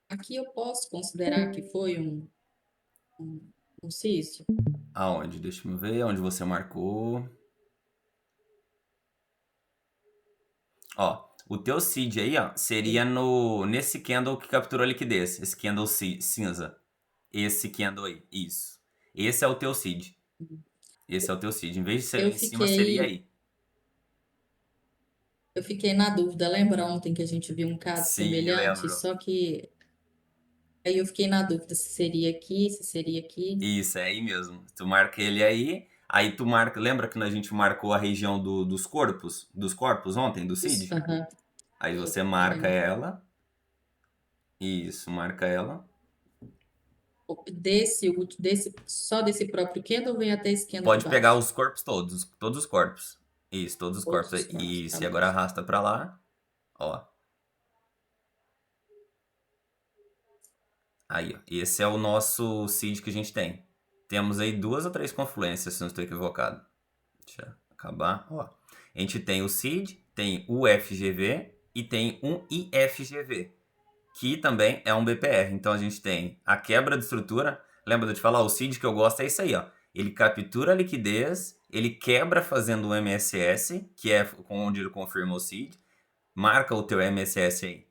Aqui eu posso considerar que foi um cisto? Aonde? Deixa eu ver onde você marcou. Ó, o teu seed aí, ó, seria nesse candle que capturou a liquidez. Esse candle cinza. Esse candle aí. Isso. Esse é o teu seed. Esse é o teu seed. Em vez de ser lá Eu em cima, seria fiquei, aí. eu fiquei na dúvida. Lembra ontem que a gente viu um caso Sim, semelhante? lembro. Só que aí eu fiquei na dúvida se seria aqui, se seria aqui. Isso, é aí mesmo. Tu marca ele aí tu marca. Lembra que a gente marcou a região dos corpos? Dos corpos ontem, do Isso, seed? aham. Aí você Tô marca vendo. ela. Isso, marca ela. Só desse próprio candle vem até esse candle de Pode pegar baixo. os corpos todos. Todos os corpos. Isso, todos os Todos corpos os aí. corpos, tá Isso, e bom. agora arrasta pra lá. Ó. Aí, ó. Esse é o nosso seed que a gente tem. Temos aí duas ou três confluências, se não estou equivocado. Deixa eu acabar. Ó. A gente tem o seed, tem o FGV e tem um IFGV, que também é um BPR. Então a gente tem a quebra de estrutura. Lembra de eu te falar? O seed que eu gosto é isso aí, ó. Ele captura a liquidez, ele quebra fazendo um MSS, que é onde ele confirma o seed. Marca o teu MSS aí.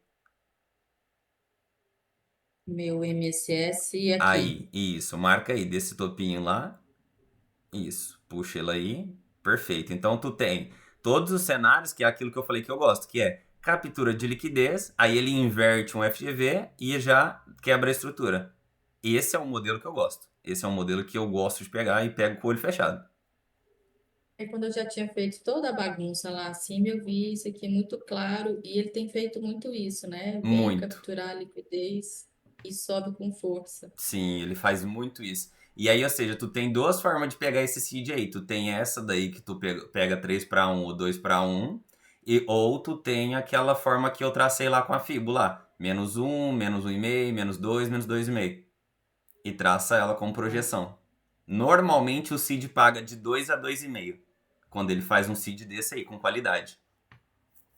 Meu MSS aqui. Aí, isso, marca aí desse topinho lá. Isso, puxa ele aí. Perfeito. Então tu tem todos os cenários, que é aquilo que eu falei que eu gosto, que é captura de liquidez, aí ele inverte um FGV e já quebra a estrutura. Esse é o modelo que eu gosto. Esse é um modelo que eu gosto de pegar e pego com o olho fechado. Aí quando eu já tinha feito toda a bagunça lá acima, eu vi isso aqui muito claro. E ele tem feito muito isso, né? Vem Muito. capturar a liquidez e sobe com força. Sim, ele faz muito isso. E aí, ou seja, tu tem duas formas de pegar esse seed aí. Tu tem essa daí que tu pega 3 para um ou 2 para um, ou tu tem aquela forma que eu tracei lá com a Fibo lá. Menos um e meio, menos 2,5. E traça ela com projeção. Normalmente o seed paga de 2 a 2,5. Quando ele faz um seed desse aí, com qualidade.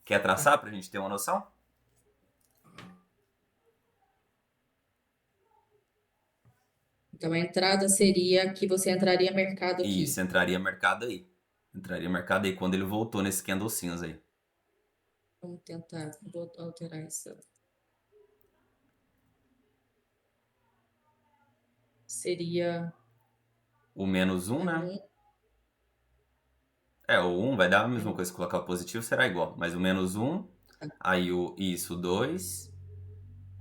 Quer traçar pra gente ter uma noção? Então a entrada seria que você entraria mercado Isso, aqui. entraria mercado aí. Entraria mercado aí quando ele voltou nesse candle cinza aí. Vamos tentar, vou alterar isso. Seria O menos um, né? um, É, o 1 vai dar a mesma menos, coisa. Se colocar o positivo será igual. Mas o menos um, aí isso, 2,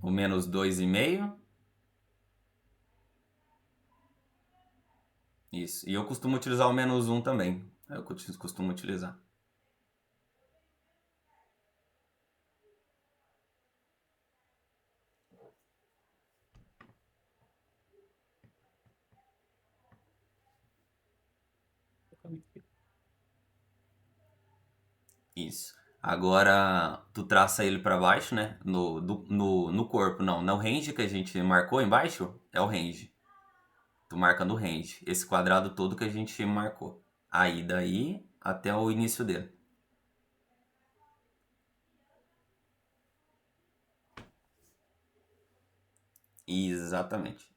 o menos 2,5. Isso. E eu costumo utilizar o menos um também. Eu costumo utilizar. Isso. Agora, tu traça ele pra baixo, né? No corpo, não. No range que a gente marcou embaixo, é o range. Tu marca no range. Esse quadrado todo que a gente marcou. Aí, daí, até o início dele. Exatamente.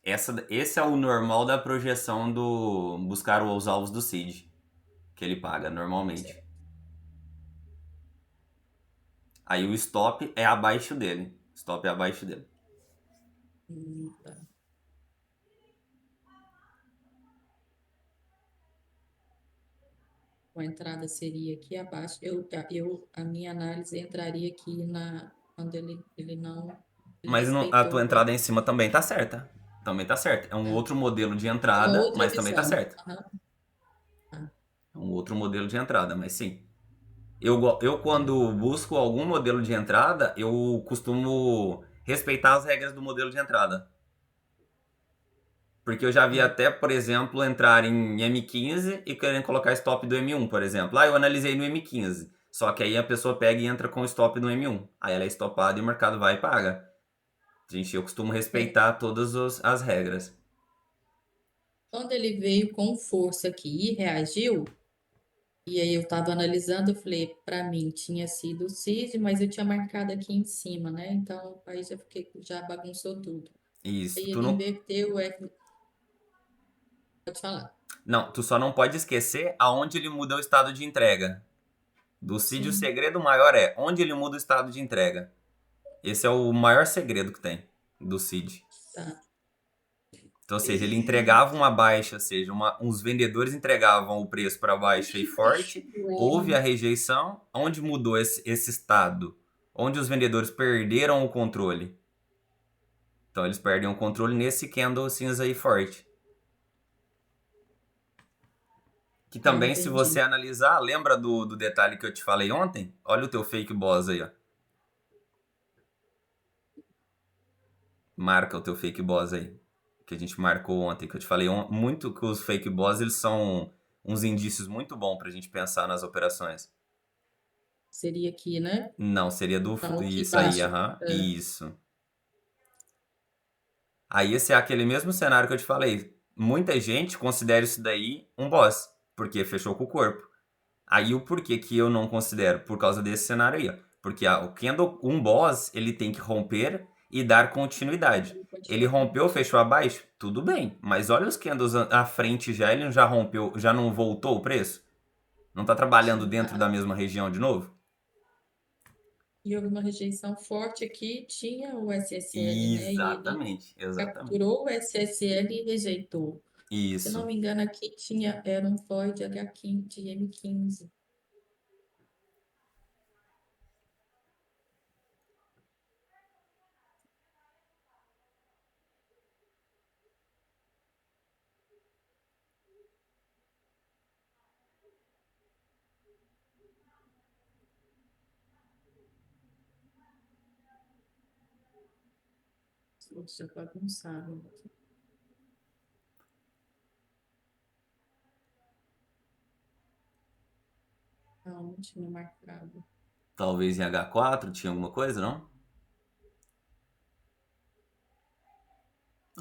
Esse é o normal da projeção do buscar os alvos do Cid, que ele paga normalmente. Aí o stop é abaixo dele. Stop é abaixo dele. Tá. A entrada seria aqui abaixo. A minha análise entraria aqui quando ele não ele Mas a respeitou tua entrada em cima também tá certa. Também tá certa. É um outro modelo de uma entrada, outra mas também tá visão. certa. Aham. Tá. É um outro modelo de entrada, mas sim. Eu quando busco algum modelo de entrada, eu costumo respeitar as regras do modelo de entrada. Porque eu já vi até, por exemplo, entrar em M15 e querendo colocar stop do M1, por exemplo. Eu analisei no M15. Só que aí a pessoa pega e entra com o stop no M1. Aí ela é estopada e o mercado vai e paga. Gente, eu costumo respeitar todas as regras. Quando ele veio com força aqui e reagiu, e aí eu estava analisando, eu falei, para mim tinha sido o CID, mas eu tinha marcado aqui em cima, né? Então aí já bagunçou tudo. Isso, Aí tu ele não. inverteu o F. Pode falar. Não, tu só não pode esquecer aonde ele muda o estado de entrega. Do CID, o Sim, segredo maior é onde ele muda o estado de entrega. Esse é o maior segredo que tem do CID. tá. Então, ou seja, ele entregava uma baixa, ou seja, uns vendedores entregavam o preço para baixa e forte, houve a rejeição, onde mudou esse estado? Onde os vendedores perderam o controle. Então, eles perdem o controle nesse candle cinza aí forte. Que também, se você Entendi. analisar, lembra do detalhe que eu te falei ontem? Olha o teu fake boss aí, ó. Marca o teu fake boss aí. Que a gente marcou ontem, que eu te falei muito que os fake boss, eles são uns indícios muito bons pra gente pensar nas operações. Seria aqui, né? Não, seria Não, aqui isso aí, embaixo. aham. Isso. Aí esse é aquele mesmo cenário que eu te falei. Muita gente considera isso daí um boss, porque fechou com o corpo. Aí o porquê que eu não considero? Por causa desse cenário aí, ó. Porque o candle, um boss, ele tem que romper e dar continuidade. Ele rompeu, fechou abaixo? Tudo bem. Mas olha os candles à frente já, ele já rompeu, já não voltou o preço? Não tá trabalhando dentro da mesma região de novo? E houve uma rejeição forte aqui, tinha o SSL, né? E ele Exatamente, exatamente. capturou o SSL e rejeitou. Se não Isso. me engano, aqui era um Floyd H15 de M15. Já bagunçaram. Não tinha marcado. Talvez em H4 tinha alguma coisa, não?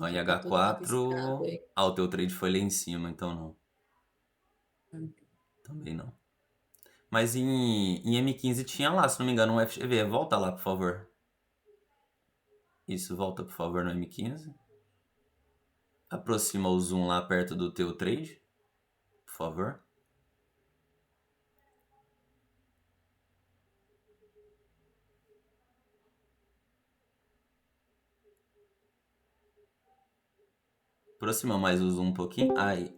Ó, em Já tá tudo rabiscado H4. aí. Ah, o teu trade foi lá em cima, então não. Hum. Também não. Mas em M15 tinha lá, se não me engano, um FGV. Volta lá, por favor. Isso, volta, por favor, no M15. Aproxima o zoom lá perto do teu trade, por favor. Aproxima mais o zoom um pouquinho. Aí.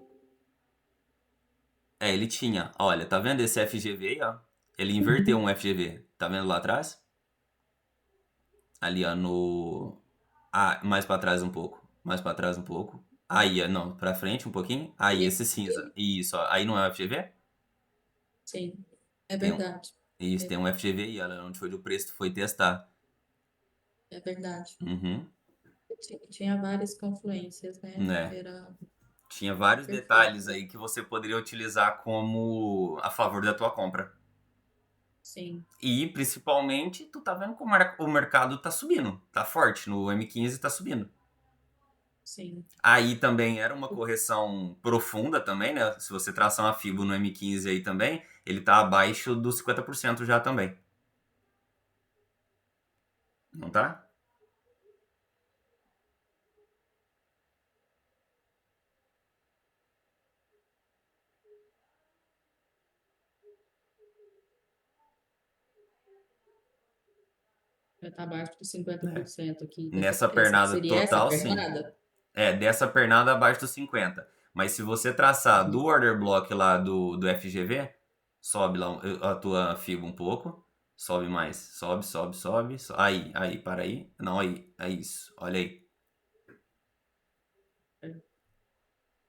É, ele tinha. Olha, tá vendo esse FGV aí, ó? Ele inverteu um FGV. Tá vendo lá atrás? Ali, ó, no... Ah, mais pra trás um pouco. Mais pra trás um pouco. Aí, ó, não, pra frente um pouquinho. Aí, esse cinza. Isso, ó. Aí não é o FGV? Sim, é Tem um... verdade. Isso, tem um FGV aí, olha, onde foi o preço, tu foi testar. É verdade. Uhum. Tinha várias confluências, né? Né? Era Tinha vários perfeito. detalhes aí que você poderia utilizar como a favor da tua compra. Sim, E, principalmente, tu tá vendo que o mercado tá subindo. Tá forte. No M15 tá subindo. sim. Aí também era uma correção profunda também, né? Se você traçar uma FIBO no M15 aí também, ele tá abaixo dos 50% já também. Não tá? Já está abaixo dos 50% aqui. Nessa pernada Seria essa a total, sim. pernada? Dessa pernada abaixo dos 50. Mas se você traçar do order block lá do FGV, sobe lá a tua FIBO um pouco. Sobe mais. Sobe, sobe, sobe. Aí, para aí. Não, aí. É isso. Olha aí.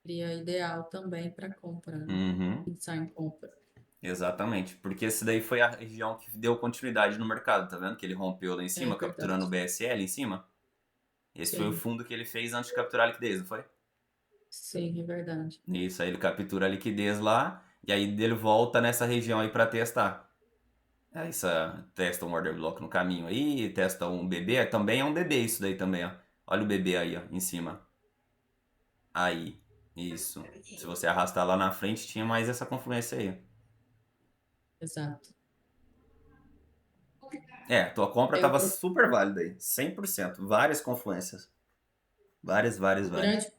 Seria ideal também para compra, né? Uhum. Pensar em compra. Exatamente. Porque esse daí foi a região que deu continuidade no mercado, tá vendo? Que ele rompeu lá em É cima, capturando o verdade. BSL em cima. Esse foi o Sim, fundo que ele fez antes de capturar a liquidez, não foi? sim, é verdade. Isso, aí ele captura a liquidez lá, e aí ele volta nessa região aí pra testar. Aí testa um order block no caminho aí, testa um BB, também é um BB isso daí também, ó. Olha o BB aí, ó, em cima. Aí, isso. Se você arrastar lá na frente, tinha mais essa confluência aí. Exato. Tua compra É o, tava pro- super válida aí, 100%. Várias confluências. Várias, várias, o várias. grande,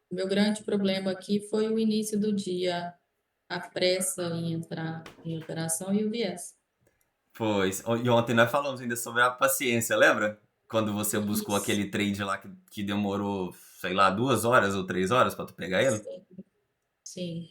o meu grande problema aqui foi o início do dia, a pressa em entrar em operação e o viés. Pois, e ontem nós falamos ainda sobre a paciência, lembra? Quando você buscou Isso. aquele trade lá que demorou, sei lá, 2 horas ou 3 horas pra tu pegar ele? Sim, sim.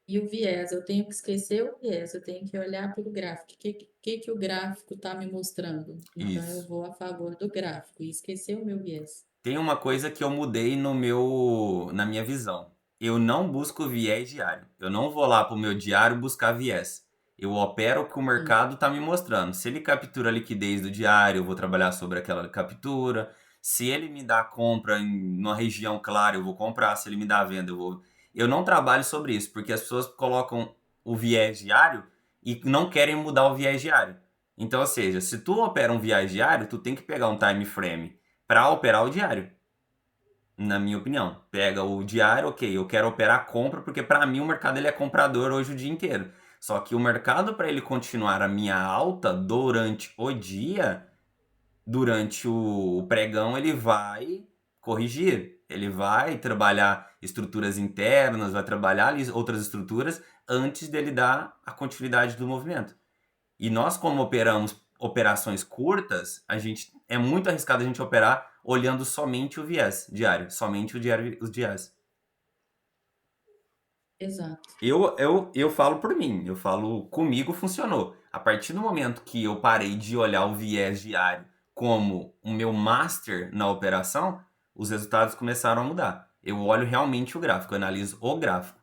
E o viés, eu tenho que esquecer o viés, eu tenho que olhar para o gráfico. O que o gráfico está me mostrando? Então, eu Isso. vou a favor do gráfico e esquecer o meu viés. Tem uma coisa que eu mudei na minha visão. Eu não busco viés diário. Eu não vou lá pro meu diário buscar viés. Eu opero o que o Sim, mercado tá me mostrando. Se ele captura a liquidez do diário, eu vou trabalhar sobre aquela captura. Se ele me dá compra em uma região clara, eu vou comprar. Se ele me dá venda, eu vou. Eu não trabalho sobre isso, porque as pessoas colocam o viés diário e não querem mudar o viés diário. Então, ou seja, se tu opera um viés diário, tu tem que pegar um time frame para operar o diário, na minha opinião. Pega o diário, ok, eu quero operar a compra porque para mim o mercado ele é comprador hoje o dia inteiro. Só que o mercado para ele continuar a minha alta durante o dia, durante o pregão, ele vai corrigir, ele vai trabalhar estruturas internas, vai trabalhar ali outras estruturas antes dele dar a continuidade do movimento. E nós, como operamos operações curtas, é muito arriscado a gente operar olhando somente o viés diário, somente os diários. exato. Eu falo por mim, eu falo comigo funcionou. A partir do momento que eu parei de olhar o viés diário como o meu master na operação, os resultados começaram a mudar. Eu olho realmente o gráfico, eu analiso o gráfico.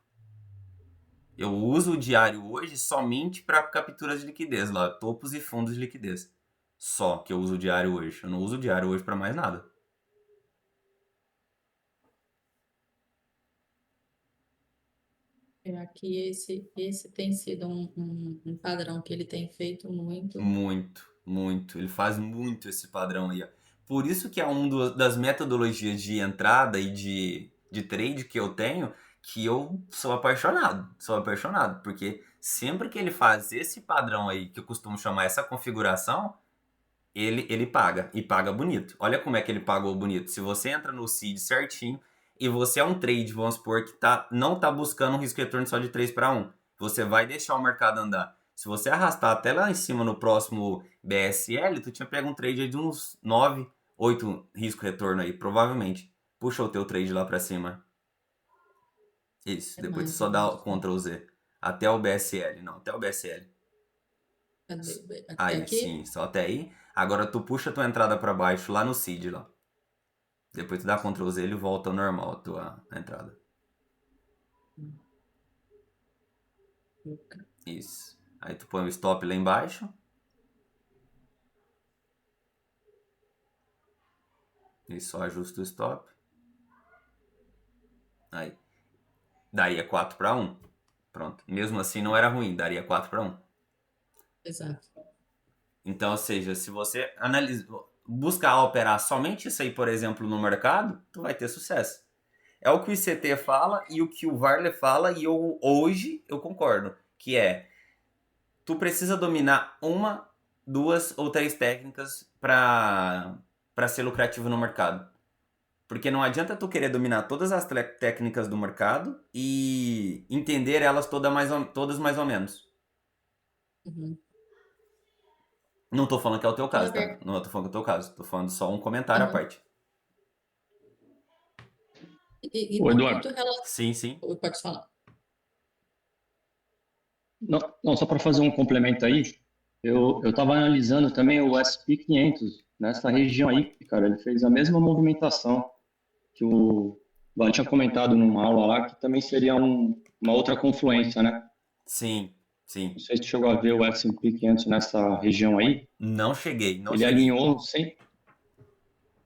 Eu uso o diário hoje somente para capturas de liquidez lá, topos e fundos de liquidez. Só que eu uso o diário hoje. Eu não uso o diário hoje para mais nada. Aqui esse tem sido um padrão que ele tem feito muito. Muito, muito. Ele faz muito esse padrão aí, ó. Por isso que é das metodologias de entrada e de trade que eu tenho, que eu sou apaixonado. Sou apaixonado, porque sempre que ele faz esse padrão aí, que eu costumo chamar essa configuração, ele paga, e paga bonito. Olha como é que ele pagou bonito. Se você entra no seed certinho e você é um trade, vamos supor, que não tá buscando um risco retorno só de 3 para 1, você vai deixar o mercado andar. Se você arrastar até lá em cima no próximo BSL, tu tinha pego um trade aí de uns 9, 8 risco retorno aí, provavelmente. Puxa o teu trade lá pra cima. Isso, É depois tu mais, só é dá mais. o Ctrl Z. Até o BSL, não, até o BSL. Até Aí, aqui? sim, só até aí. Agora tu puxa a tua entrada pra baixo lá no seed lá. Depois tu dá Ctrl Z, ele volta ao normal a tua entrada. Isso. Aí tu põe o stop lá embaixo. E só ajusta o stop. Aí. Daí é 4 para 1. Pronto. Mesmo assim não era ruim, daria 4-1. Exato. Então, ou seja, se você buscar operar somente isso aí, por exemplo, no mercado, tu vai ter sucesso. É o que o ICT fala e o que o Varley fala, e hoje eu concordo, que é, tu precisa dominar 1, 2 ou 3 técnicas para ser lucrativo no mercado. Porque não adianta tu querer dominar todas as técnicas do mercado e entender elas todas mais ou menos. Uhum. Não tô falando que é o teu Na caso, tá? ver- Não tô falando que é o teu caso. Tô falando só um comentário à Uhum. parte. E Ô, no Eduardo. muito relacionado. Sim. Pode falar. Não, só para fazer um complemento aí, eu estava analisando também o S&P 500 nessa região aí, cara, ele fez a mesma movimentação que o Val tinha comentado numa aula lá, que também seria uma outra confluência, né? Sim. Não sei se tu chegou a ver o S&P 500 nessa região aí. Não cheguei. Ele alinhou 100%.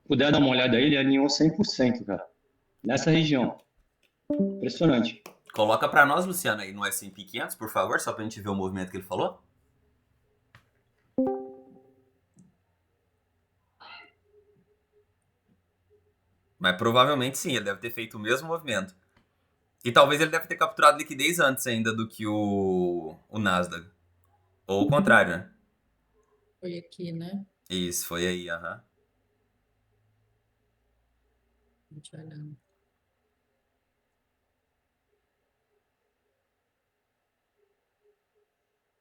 Puder dar uma olhada aí, ele alinhou 100%, cara. Nessa região. Impressionante. Coloca pra nós, Luciano, aí no S&P 500, por favor, só pra gente ver o movimento que ele falou. Mas provavelmente sim, ele deve ter feito o mesmo movimento. E talvez ele deve ter capturado liquidez antes ainda do que o Nasdaq. Ou o contrário, né? Foi aqui, né? Isso, foi aí, aham. Deixa eu olhar.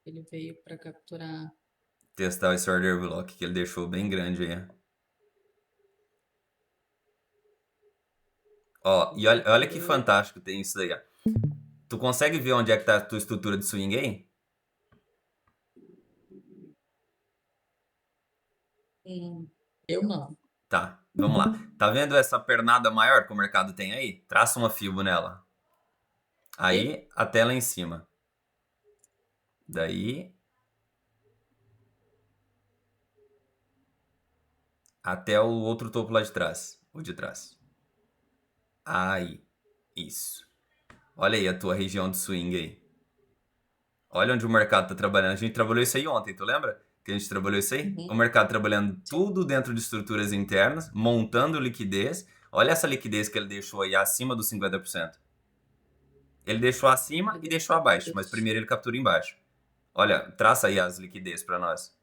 Ele veio para capturar. Testar esse order block que ele deixou bem grande aí. Ó, e olha que fantástico tem isso daí, ó. Tu consegue ver onde é que tá a tua estrutura de swing aí? Eu não. Tá, vamos lá. Tá vendo essa pernada maior que o mercado tem aí? Traça uma fibo nela. Aí, até lá em cima. Daí... até o outro topo lá de trás. O de trás. Aí. Isso. Olha aí a tua região de swing aí. Olha onde o mercado tá trabalhando. A gente trabalhou isso aí ontem, tu lembra? Que a gente trabalhou isso aí? Uhum. O mercado trabalhando tudo dentro de estruturas internas, montando liquidez. Olha essa liquidez que ele deixou aí acima dos 50%. Ele deixou acima e deixou abaixo, mas primeiro ele captura embaixo. Olha, traça aí as liquidez para nós.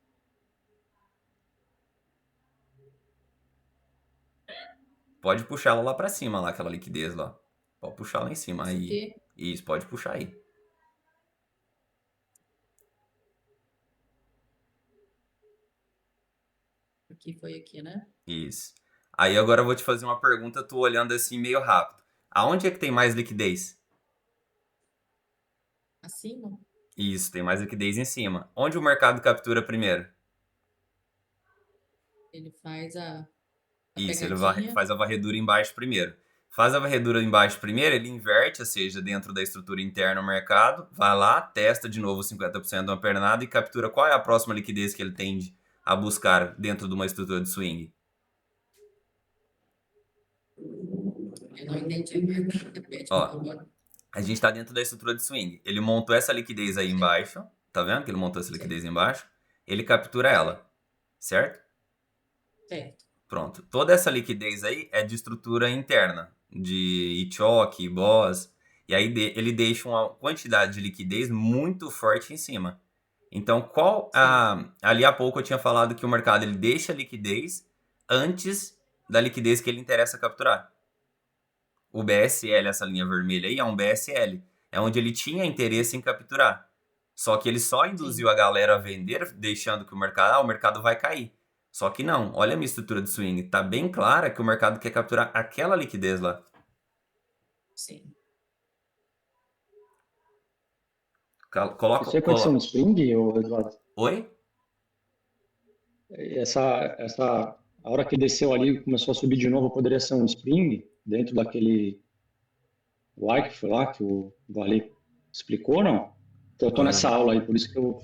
Pode puxar ela lá para cima, lá, aquela liquidez lá. Pode puxar lá em cima. Aí. Isso, pode puxar aí. Aqui foi aqui, né? Isso. Aí agora eu vou te fazer uma pergunta, tu olhando assim meio rápido. Aonde é que tem mais liquidez? Acima? Isso, tem mais liquidez em cima. Onde o mercado captura primeiro? Ele faz a Isso, ele pegadinha. faz a varredura embaixo primeiro. Faz a varredura embaixo primeiro, ele inverte, ou seja, dentro da estrutura interna do mercado, vai lá, testa de novo 50% de uma pernada e captura qual é a próxima liquidez que ele tende a buscar dentro de uma estrutura de swing. Eu não entendi a pergunta. Repete, por Ó, favor. a gente está dentro da estrutura de swing. Ele montou essa liquidez aí embaixo, tá vendo que ele montou essa liquidez embaixo? Ele captura ela, certo? Certo. Pronto. Toda essa liquidez aí é de estrutura interna, de Ichok, Boss, e aí ele deixa uma quantidade de liquidez muito forte em cima. Então, ali há pouco eu tinha falado que o mercado ele deixa a liquidez antes da liquidez que ele interessa capturar. O BSL, essa linha vermelha aí, é um BSL. É onde ele tinha interesse em capturar. Só que ele só induziu a galera a vender, deixando que o mercado vai cair. Só que não, olha a minha estrutura de swing. Tá bem clara que o mercado quer capturar aquela liquidez lá. Sim. Isso aí pode ser um spring, Eduardo? Oi? A hora que desceu ali, começou a subir de novo, poderia ser um spring dentro daquele Y que foi lá, que o Vale explicou, não? Eu tô nessa aula aí, por isso que eu...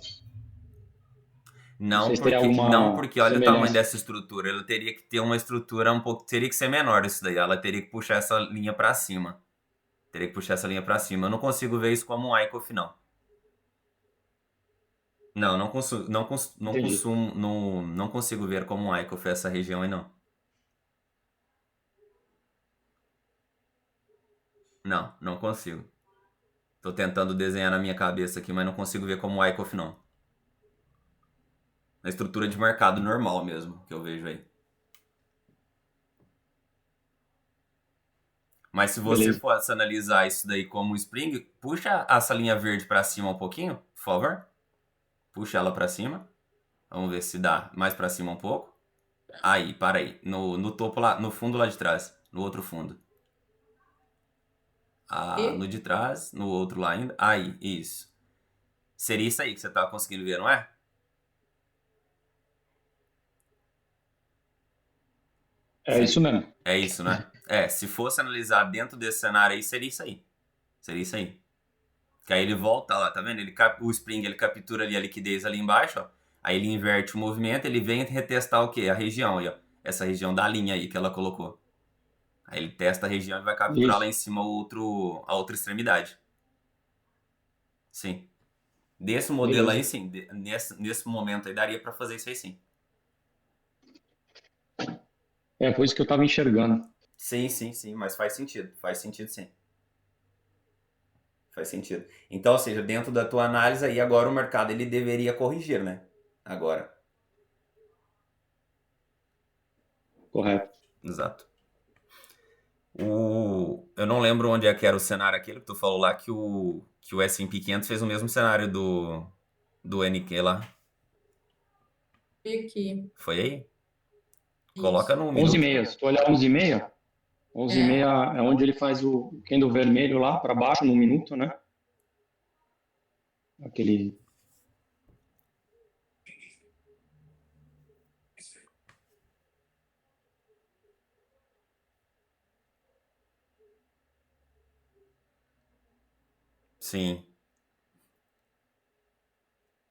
Não, sei se teria alguma não, porque olha o tamanho semelhança. dessa estrutura. Ela teria que ter uma estrutura um pouco. Teria que ser menor isso daí. Ela teria que puxar essa linha pra cima. Teria que puxar essa linha pra cima. Eu não consigo ver isso como um Wyckoff, não. Não, Entendi. não consigo ver como um Wyckoff essa região aí, não. Não, não consigo. Tô tentando desenhar na minha cabeça aqui, mas não consigo ver como Wyckoff, não. A estrutura de mercado normal mesmo, que eu vejo aí. Mas se você Beleza. fosse analisar isso daí como Spring, puxa essa linha verde pra cima um pouquinho, por favor. Puxa ela pra cima. Vamos ver se dá mais pra cima um pouco. Aí, para aí. No topo lá, no fundo lá de trás. No outro fundo. Ah, no E de trás, no outro lá ainda. Aí, isso. Seria isso aí que você tava conseguindo ver, não é? É isso mesmo. É isso, né? É, se fosse analisar dentro desse cenário aí, seria isso aí. Seria isso aí. Que aí ele volta lá, tá vendo? O Spring ele captura ali a liquidez ali embaixo, ó. Aí ele inverte o movimento, ele vem retestar o quê? A região aí, ó. Essa região da linha aí que ela colocou. Aí ele testa a região e vai capturar lá Isso. em cima a outra extremidade. Sim. Desse modelo aí, Beleza. sim. Nesse momento aí, daria pra fazer isso aí, sim. É por isso que eu estava enxergando. Sim, sim, sim. Mas faz sentido. Faz sentido, sim. Faz sentido. Então, ou seja, dentro da tua análise aí, agora o mercado ele deveria corrigir, né? Agora. Correto. Exato. Eu não lembro onde é que era o cenário aquele que tu falou lá, que o S&P 500 fez o mesmo cenário do NQ lá. aqui, Foi aí? Coloca isso. no 11h30. minuto. Se tu olhar 11h30, 11h30 É, é onde ele faz o candle vermelho lá para baixo no minuto, né? Aquele. Sim.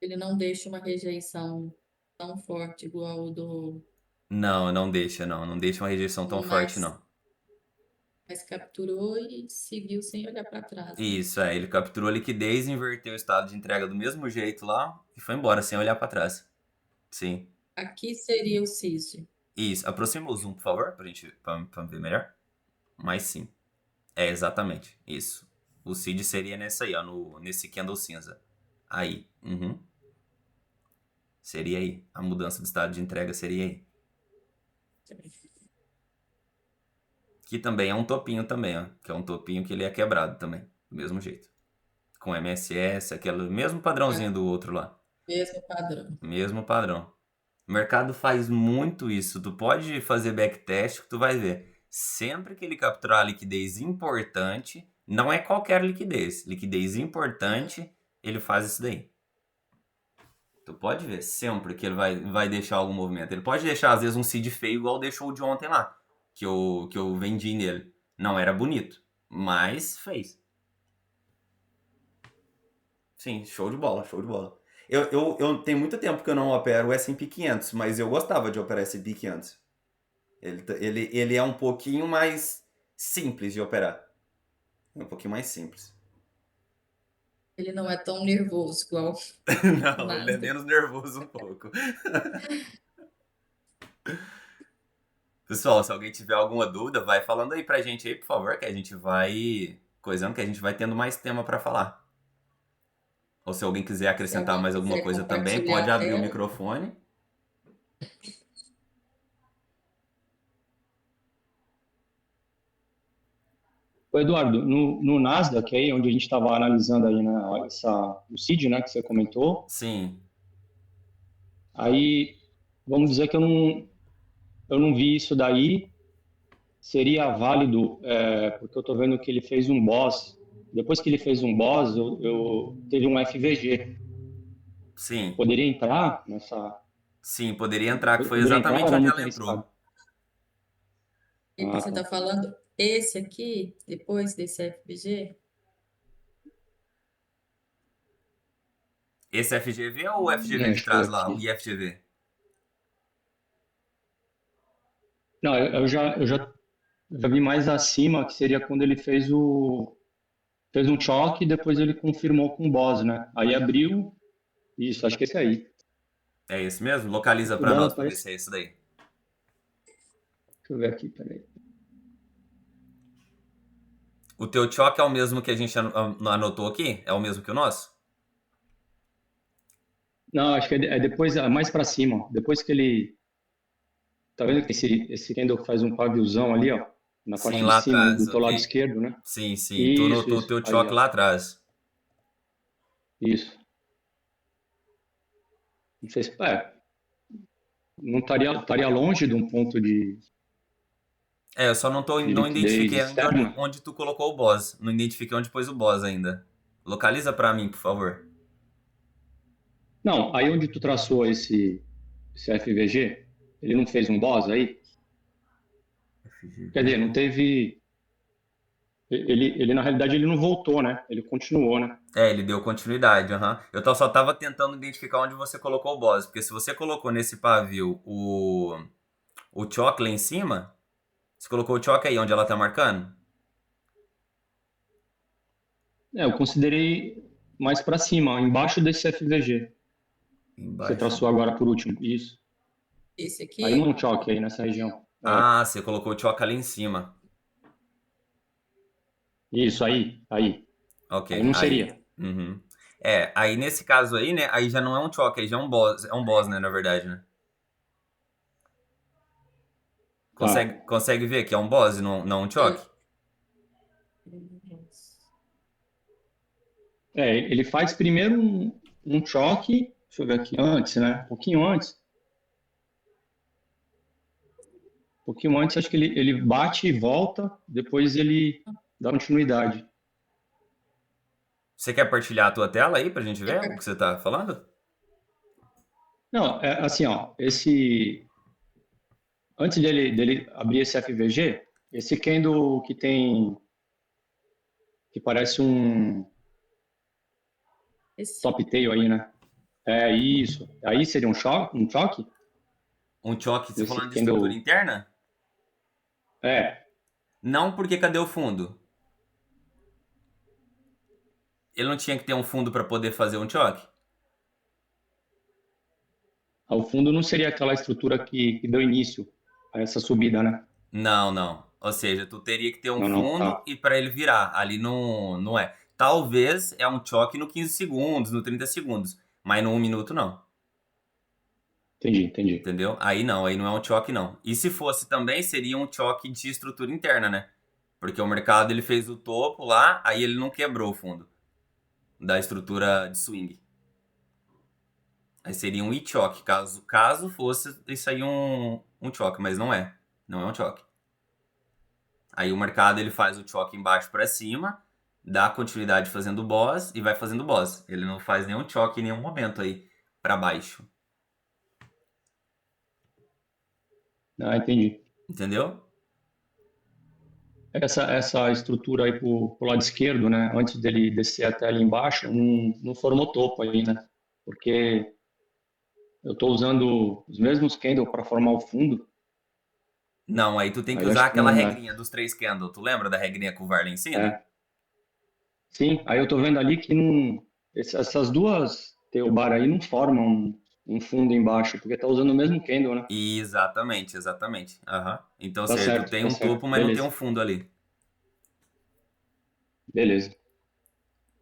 ele não deixa uma rejeição tão forte igual o do, Não, não deixa, não. Não deixa uma rejeição tão forte, mas, não. mas capturou e seguiu sem olhar para trás, né? Isso, é. Ele capturou a liquidez, inverteu o estado de entrega do mesmo jeito lá e foi embora, sem olhar pra trás. Sim. Aqui seria o Cício. Isso. Aproxima o zoom, por favor, pra ver melhor. Mas sim. É, exatamente. Isso. O seed seria nesse aí, ó. Nesse candle cinza. Aí. Uhum. Seria aí. A mudança do estado de entrega seria aí. Que também é um topinho também, ó. Que é um topinho que ele é quebrado também. Do mesmo jeito. Com MSS, aquele mesmo padrãozinho É, do outro lá. mesmo padrão. Mesmo padrão. O mercado faz muito isso. Tu pode fazer backtest que tu vai ver. Sempre que ele capturar a liquidez importante, não é qualquer liquidez. Liquidez importante, ele faz isso daí. Tu pode ver sempre que ele vai deixar algum movimento. Ele pode deixar, às vezes, um seed feio, igual deixou o de ontem lá. Que eu vendi nele. Não era bonito, mas fez. Sim, show de bola, show de bola. Eu tenho muito tempo que eu não opero o S&P 500, mas eu gostava de operar S&P 500. Ele é um pouquinho mais simples de operar. É um pouquinho mais simples. Ele não é tão nervoso igual o Não, ele é Nasdaq. menos nervoso um pouco. Pessoal, se alguém tiver alguma dúvida, vai falando aí pra gente aí, por favor, que a gente vai coisando, que a gente vai tendo mais tema pra falar. Ou se alguém quiser Se acrescentar alguém mais alguma quiser coisa também, compartilhar pode a abrir o tela, microfone. Ô, Eduardo, no Nasdaq aí, onde a gente estava analisando aí, né, o seed, né, que você comentou, Sim, aí vamos dizer que eu não vi isso daí, seria válido, porque eu estou vendo que ele fez um boss. Depois que ele fez um boss, teve um FVG. sim, Poderia entrar nessa. sim, poderia entrar, que foi Poderia entrar ou exatamente era onde muito ela arriscado? entrou. e Ah, você tá. está falando esse aqui, depois desse FBG? Esse FGV ou o FGV É, de deixa eu ver trás lá, o aqui. IFGV? Não, eu já vi mais acima, que seria quando ele fez o fez um choque e depois ele confirmou com o Bose, né? Aí abriu, isso, acho que é esse aí. É esse mesmo? Localiza O pra dela nós pra ver parece. se é esse daí. Deixa eu ver aqui, peraí. O teu choque é o mesmo que a gente anotou aqui? É o mesmo que o nosso? Não, acho que é depois, mais pra cima, ó. Depois que ele. Tá vendo que esse Kendall faz um paviozão ali, ó? Na Sim, parte de lá cima, atrás, do teu lado ok. esquerdo, né? Sim, sim. Tu Isso, notou o isso. teu Aí, choque ó. lá atrás. Isso. Não sei se. Não estaria longe de um ponto É, eu só não liquidez identifiquei ainda onde, externa. onde tu colocou o boss. Não identifiquei onde pôs o boss ainda. Localiza pra mim, por favor. Não, aí onde tu traçou esse FVG, ele não fez um boss aí? Quer dizer, não teve. Ele na realidade, ele não voltou, né? Ele continuou, né? É, ele deu continuidade, aham. Só tava tentando identificar onde você colocou o boss, porque se você colocou nesse pavio o choque lá em cima, você colocou o choque aí onde ela tá marcando? Eu considerei mais para cima, ó, embaixo desse FVG. Você Embaixo. traçou agora por último. Isso. Esse Aí não aqui, é um choque aí nessa região. Ah, você colocou o choque ali em cima. Isso, aí. Aí Ok, não aí. seria. Uhum. É, aí nesse caso aí, né? Aí já não é um choque, aí já é um boss, né, na verdade, né? Tá. Consegue ver que é um boss e não um choque? é, Ele faz primeiro um choque, deixa eu ver aqui antes, né? Um pouquinho antes, acho que ele bate e volta, depois ele dá continuidade. Você quer partilhar a tua tela aí pra gente ver o que você tá falando? Não, é assim, ó, antes dele abrir esse FVG, esse candle que parece um esse, top tail aí, né? É isso. Aí seria um choque Um choque, você desse falando de estrutura candle. interna? É, Não, porque cadê o fundo? Ele não tinha que ter um fundo pra poder fazer um choque? ao fundo não seria aquela estrutura que deu início a essa subida, né? Não, não. Ou seja, tu teria que ter um Não, fundo tá. e pra ele virar. Ali não é. Talvez é um choque no 15 segundos, no 30 segundos, mas no 1 minuto não. Entendi. Entendeu? Aí não é um choque não. E se fosse também, seria um choque de estrutura interna, né? Porque o mercado ele fez o topo lá, aí ele não quebrou o fundo da estrutura de swing. Aí seria um e-choque, caso fosse isso aí um choque, mas não é. Não é um choque. Aí o mercado ele faz o choque embaixo para cima, dá continuidade fazendo boss e vai fazendo boss. Ele não faz nenhum choque em nenhum momento aí para baixo. Ah, entendi. Entendeu? Essa estrutura aí pro lado esquerdo, né? Antes dele descer até ali embaixo, não formou topo aí, né? Porque eu estou usando os mesmos candle para formar o fundo, Não, aí tu tem que aí usar acho que aquela não, né? regrinha dos 3 candles. Tu lembra da regrinha que o Varley ensina? É, sim, aí eu tô vendo ali que essas duas teobar aí não formam um fundo embaixo, porque tá usando o mesmo candle, né? Exatamente. Aham. Então, ou seja, tu tem Tá um certo. topo, mas não tem um Beleza, fundo ali. beleza.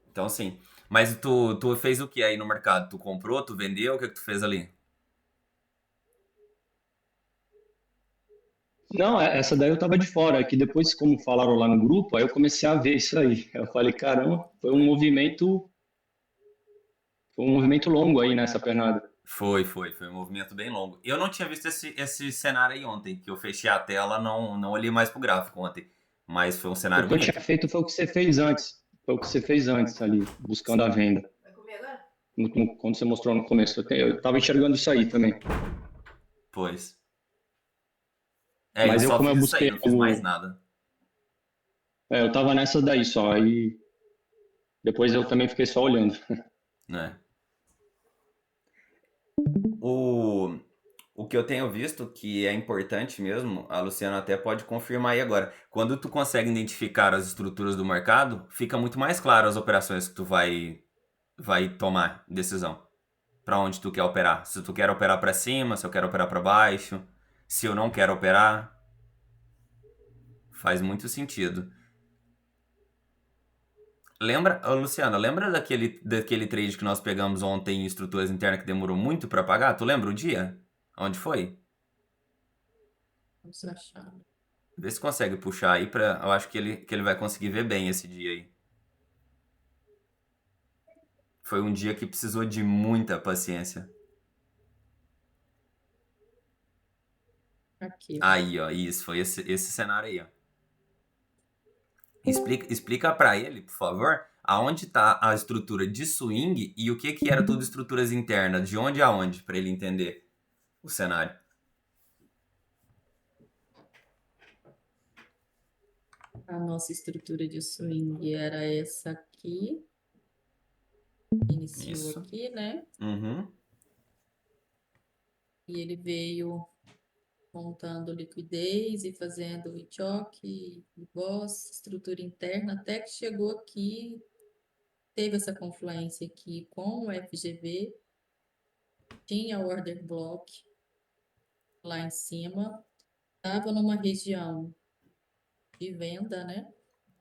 Então, sim. Mas tu fez o que aí no mercado? Tu comprou, tu vendeu? O que que tu fez ali? Não, essa daí eu tava de fora, é que depois, como falaram lá no grupo, aí eu comecei a ver isso aí. Eu falei, caramba, foi um movimento longo aí nessa pernada. Foi um movimento bem longo. Eu não tinha visto esse cenário aí ontem, que eu fechei a tela, não olhei mais pro gráfico ontem. Mas foi um O cenário que eu bonito. tinha feito foi o que você fez antes. Foi o que você fez antes ali, buscando a venda. Quando você mostrou no começo. Eu tava enxergando isso aí também. Pois. Eu Mas só como eu fiz isso aí, busquei não fiz mais algo. nada. Eu tava nessa daí só. Aí depois eu também fiquei só olhando. Né? O O que eu tenho visto que é importante mesmo, a Luciana até pode confirmar aí agora. Quando tu consegue identificar as estruturas do mercado, fica muito mais claro as operações que tu vai tomar decisão. Para onde tu quer operar. Se tu quer operar para cima, se eu quero operar para baixo, se eu não quero operar, faz muito sentido. Lembra, ô, Luciana, lembra daquele trade que nós pegamos ontem em estruturas internas que demorou muito para pagar? Tu lembra o dia? Onde foi? Vamos achar. Vê se consegue puxar aí para, eu acho que ele vai conseguir ver bem esse dia aí. Foi um dia que precisou de muita paciência. Aqui, ó. Aí, ó, isso, foi esse cenário aí, ó. Explica para ele, por favor, aonde tá a estrutura de swing e o que era tudo estruturas internas, de onde a onde, para ele entender o cenário. A nossa estrutura de swing era essa aqui. Iniciou Isso. aqui, né? Uhum. E ele veio montando liquidez e fazendo o choque, o boss, estrutura interna, até que chegou aqui, teve essa confluência aqui com o FGV, tinha o order block lá em cima, estava numa região de venda, né?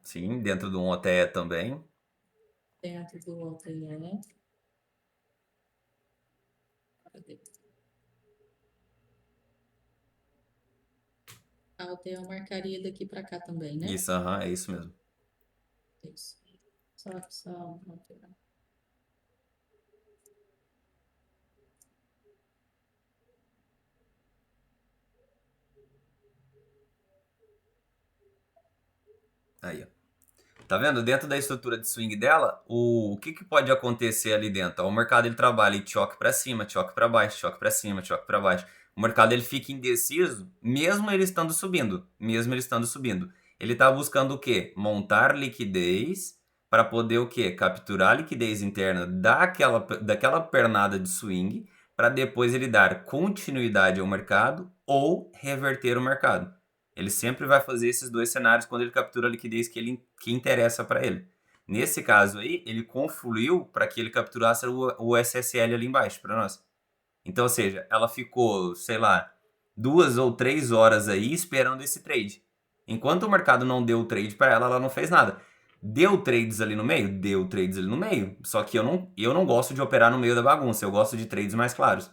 Sim, dentro do OTE também. Dentro do OTE. Cadê? A OTE eu marcaria daqui para cá também, né? Isso, aham, é isso mesmo. Isso. Só alterar. Aí, ó. Tá vendo? Dentro da estrutura de swing dela, o que pode acontecer ali dentro? Ó, o mercado ele trabalha em choque para cima, choque para baixo, choque para cima, choque para baixo. O mercado ele fica indeciso, mesmo ele estando subindo, Ele tá buscando o quê? Montar liquidez para poder o quê? Capturar a liquidez interna daquela pernada de swing, para depois ele dar continuidade ao mercado ou reverter o mercado. Ele sempre vai fazer esses dois cenários quando ele captura a liquidez que interessa para ele. Nesse caso aí, ele confluiu para que ele capturasse o SSL ali embaixo para nós. Então, ou seja, ela ficou, sei lá, 2 ou 3 horas aí esperando esse trade. Enquanto o mercado não deu o trade para ela, ela não fez nada. Deu trades ali no meio? Deu trades ali no meio. Só que eu não gosto de operar no meio da bagunça. Eu gosto de trades mais claros.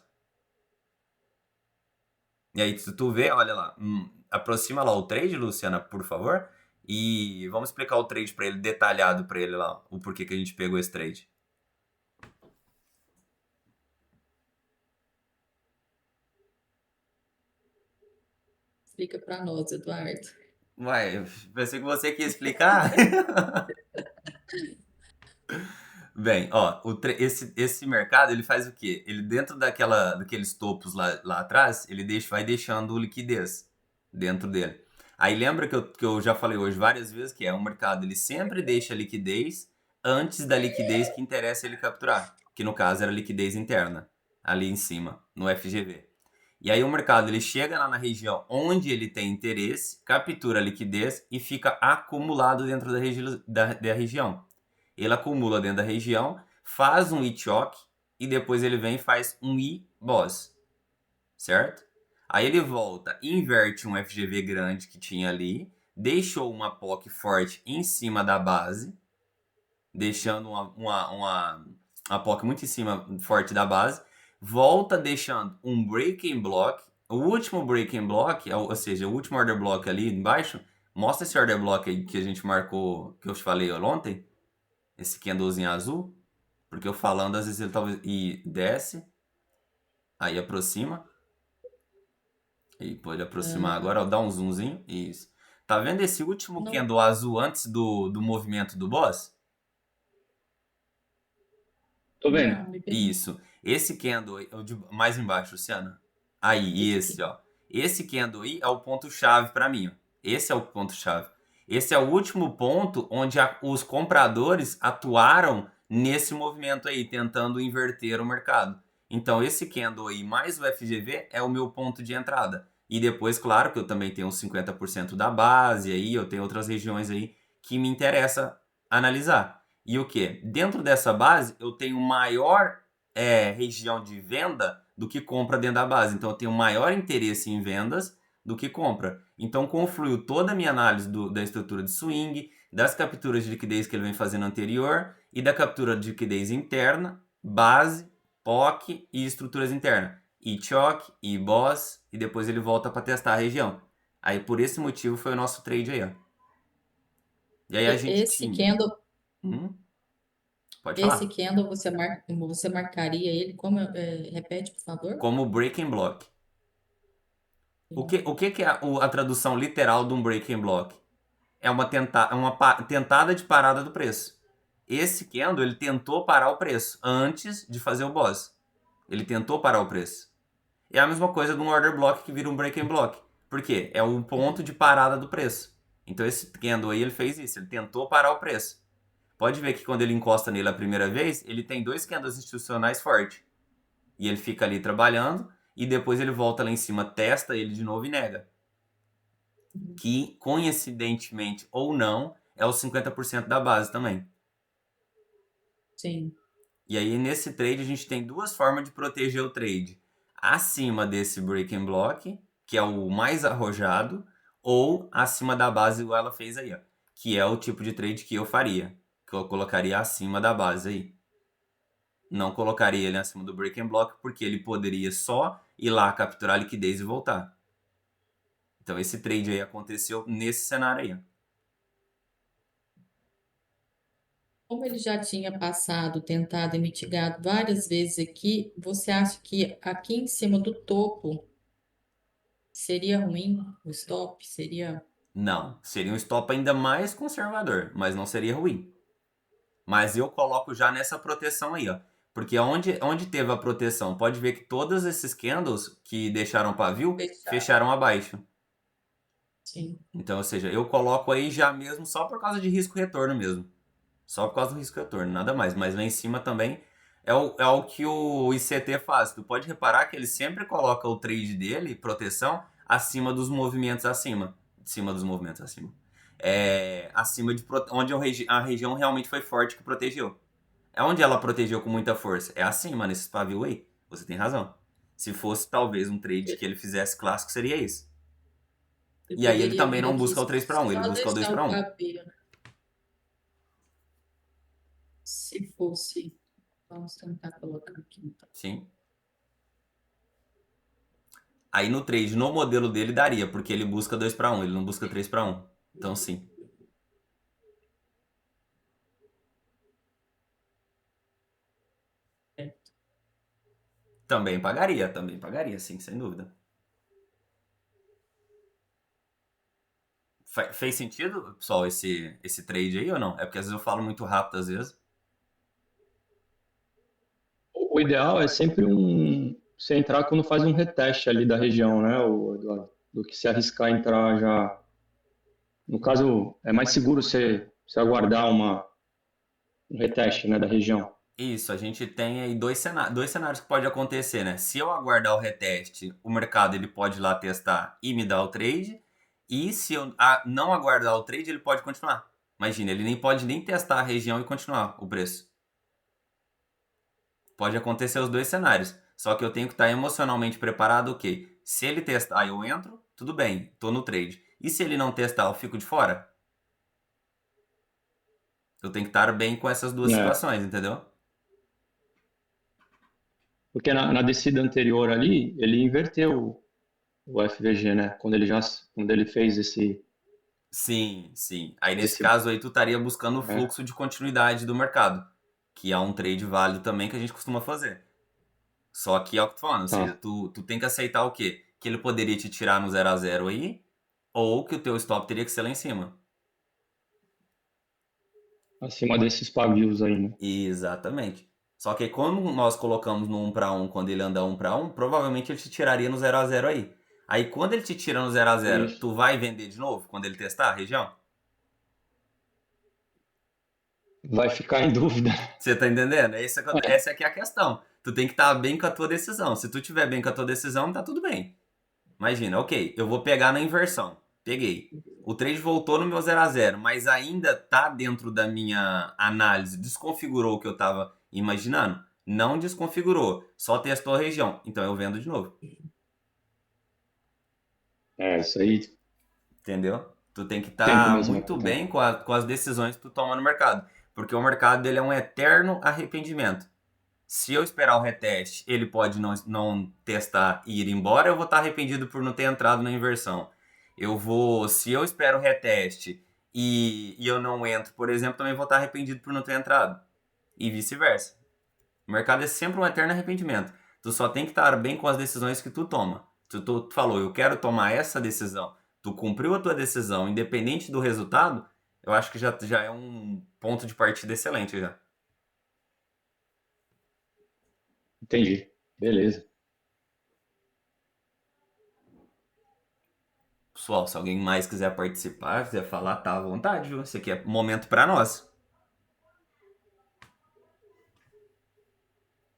E aí, se tu vê, olha lá, aproxima lá o trade, Luciana, por favor, e vamos explicar o trade para ele, detalhado para ele lá, o porquê que a gente pegou esse trade. Explica para nós, Eduardo. Uai, eu pensei que você queria explicar. Bem, ó, esse mercado, ele faz o quê? Ele dentro daqueles topos lá atrás, ele vai deixando liquidez dentro dele. Aí lembra que eu já falei hoje várias vezes que o mercado, ele sempre deixa liquidez antes da liquidez que interessa ele capturar, que no caso era liquidez interna, ali em cima, no FGV. E aí o mercado, ele chega lá na região onde ele tem interesse, captura a liquidez e fica acumulado dentro da região. Ele acumula dentro da região, faz um e-choque e depois ele vem e faz um e-boss, certo? Aí ele volta, inverte um FGV grande que tinha ali, deixou uma POC forte em cima da base, deixando uma POC muito em cima, forte da base, volta deixando um breaking block, o último breaking block, ou seja, o último order block ali embaixo, mostra esse order block aí que a gente marcou, que eu te falei ontem, esse candlezinho azul, porque eu falando, às vezes ele talvez e desce, aí aproxima, e pode aproximar agora, ó, dá um zoomzinho, isso. Tá vendo esse último Não. candle azul antes do movimento do boss? Tô vendo. Não, me pergunta. Isso. Esse candle aí, mais embaixo, Luciana. Aí, Esse esse, ó. Esse candle aí é o ponto-chave para mim, ó. Esse é o ponto-chave. Esse é o último ponto onde os compradores atuaram nesse movimento aí, tentando inverter o mercado. Então, esse candle aí mais o FGV é o meu ponto de entrada. E depois, claro, que eu também tenho os 50% da base aí, eu tenho outras regiões aí que me interessa analisar. E o que? Dentro dessa base, eu tenho maior região de venda do que compra dentro da base. Então, eu tenho maior interesse em vendas do que compra. Então, confluiu toda a minha análise da estrutura de swing, das capturas de liquidez que ele vem fazendo anterior e da captura de liquidez interna, base, POC e estruturas internas. E choque, e boss, e depois ele volta para testar a região. Aí, por esse motivo, foi o nosso trade aí, ó. E aí a gente Esse tinha... candle, Pode esse falar. candle você marcaria ele como, repete, por favor? Como breaking block. O que é a tradução literal de um breaking block? É uma tentada de parada do preço. Esse candle, ele tentou parar o preço antes de fazer o boss. Ele tentou parar o preço. É a mesma coisa de um order block que vira um breaking block. Por quê? É o ponto de parada do preço. Então esse candle aí, ele fez isso. Ele tentou parar o preço. Pode ver que quando ele encosta nele a primeira vez, ele tem 2 candles institucionais fortes. E ele fica ali trabalhando e depois ele volta lá em cima, testa ele de novo e nega. Que, coincidentemente ou não, é os 50% da base também. Sim. E aí, nesse trade, a gente tem 2 formas de proteger o trade. Acima desse breaking block, que é o mais arrojado, ou acima da base, igual ela fez aí, ó. Que é o tipo de trade que eu faria. Que eu colocaria acima da base aí. Não colocaria ele acima do breaking block, porque ele poderia só ir lá capturar a liquidez e voltar. Então, esse trade aí aconteceu nesse cenário aí, ó. Como ele já tinha passado, tentado e mitigado várias vezes aqui, você acha que aqui em cima do topo seria ruim o stop? Seria. Não, seria um stop ainda mais conservador, mas não seria ruim. Mas eu coloco já nessa proteção aí, ó. Porque onde teve a proteção, pode ver que todos esses candles que deixaram pavio fecharam abaixo. Sim. Então, ou seja, eu coloco aí já mesmo só por causa de risco-retorno mesmo. Só por causa do risco-retorno, nada mais. Mas lá em cima também é o que o ICT faz. Tu pode reparar que ele sempre coloca o trade dele, proteção, acima dos movimentos acima. Acima dos movimentos acima. Acima de onde a região realmente foi forte que protegeu. É onde ela protegeu com muita força. É acima, nesses pavio aí. Você tem razão. Se fosse talvez um trade que ele fizesse clássico, seria isso. Eu E aí ele poderia também vir não aqui busca o 3 para 1, ele só busca o 2 deixar para o 1. pavio, né? Se fosse. Vamos tentar colocar aqui então. Sim. Aí no trade, no modelo dele daria, porque ele busca 2 para 1, ele não busca 3 para 1. Então sim. Também pagaria, sim, sem dúvida. Fez sentido, pessoal, esse trade aí ou não? É porque às vezes eu falo muito rápido, às vezes. O ideal é sempre você entrar quando faz um reteste ali da região, né, Eduardo? Do que se arriscar a entrar já. No caso, é mais seguro você aguardar um reteste, né, da região. Isso, a gente tem aí dois cenários que pode acontecer, né? Se eu aguardar o reteste, o mercado ele pode ir lá testar e me dar o trade. E se eu não aguardar o trade, ele pode continuar. Imagina, ele nem pode nem testar a região e continuar o preço. Pode acontecer os 2 cenários. Só que eu tenho que estar emocionalmente preparado, ok? Se ele testar, eu entro, tudo bem, tô no trade. E se ele não testar, eu fico de fora? Eu tenho que estar bem com essas 2 situações, entendeu? Porque na descida anterior ali, ele inverteu o FVG, né? Quando ele fez esse... Sim. Aí nesse caso aí tu estaria buscando o fluxo de continuidade do mercado, que é um trade válido também que a gente costuma fazer. Só que é o que eu tô falando, ou seja, tu tem que aceitar o quê? Que ele poderia te tirar no 0 a 0 aí, ou que o teu stop teria que ser lá em cima. Acima desses pavios aí, né? Exatamente. Só que quando nós colocamos no 1 para 1, quando ele anda 1 para 1, provavelmente ele te tiraria no 0 a 0 aí. Aí quando ele te tira no 0 a 0, Isso. tu vai vender de novo quando ele testar a região? Vai ficar em dúvida. Você tá entendendo? Essa aqui é a questão. Tu tem que estar bem com a tua decisão. Se tu tiver bem com a tua decisão, tá tudo bem. Imagina, ok, eu vou pegar na inversão. Peguei. O trade voltou no meu 0 a 0, mas ainda tá dentro da minha análise. Desconfigurou o que eu tava imaginando? Não desconfigurou, só testou a região. Então eu vendo de novo. Isso aí Entendeu? Tu tem que tempo estar mesmo muito aplicado. bem com as decisões que tu toma no mercado. Porque o mercado dele é um eterno arrependimento. Se eu esperar o reteste, ele pode não testar e ir embora, eu vou estar arrependido por não ter entrado na inversão. Se eu espero o reteste e eu não entro, por exemplo, também vou estar arrependido por não ter entrado. E vice-versa. O mercado é sempre um eterno arrependimento. Tu só tem que estar bem com as decisões que tu toma. Tu falou, eu quero tomar essa decisão. Tu cumpriu a tua decisão, independente do resultado, eu acho que já é um ponto de partida excelente já. Entendi. Beleza. Pessoal, se alguém mais quiser participar, quiser falar, tá à vontade, viu? Esse aqui é momento para nós.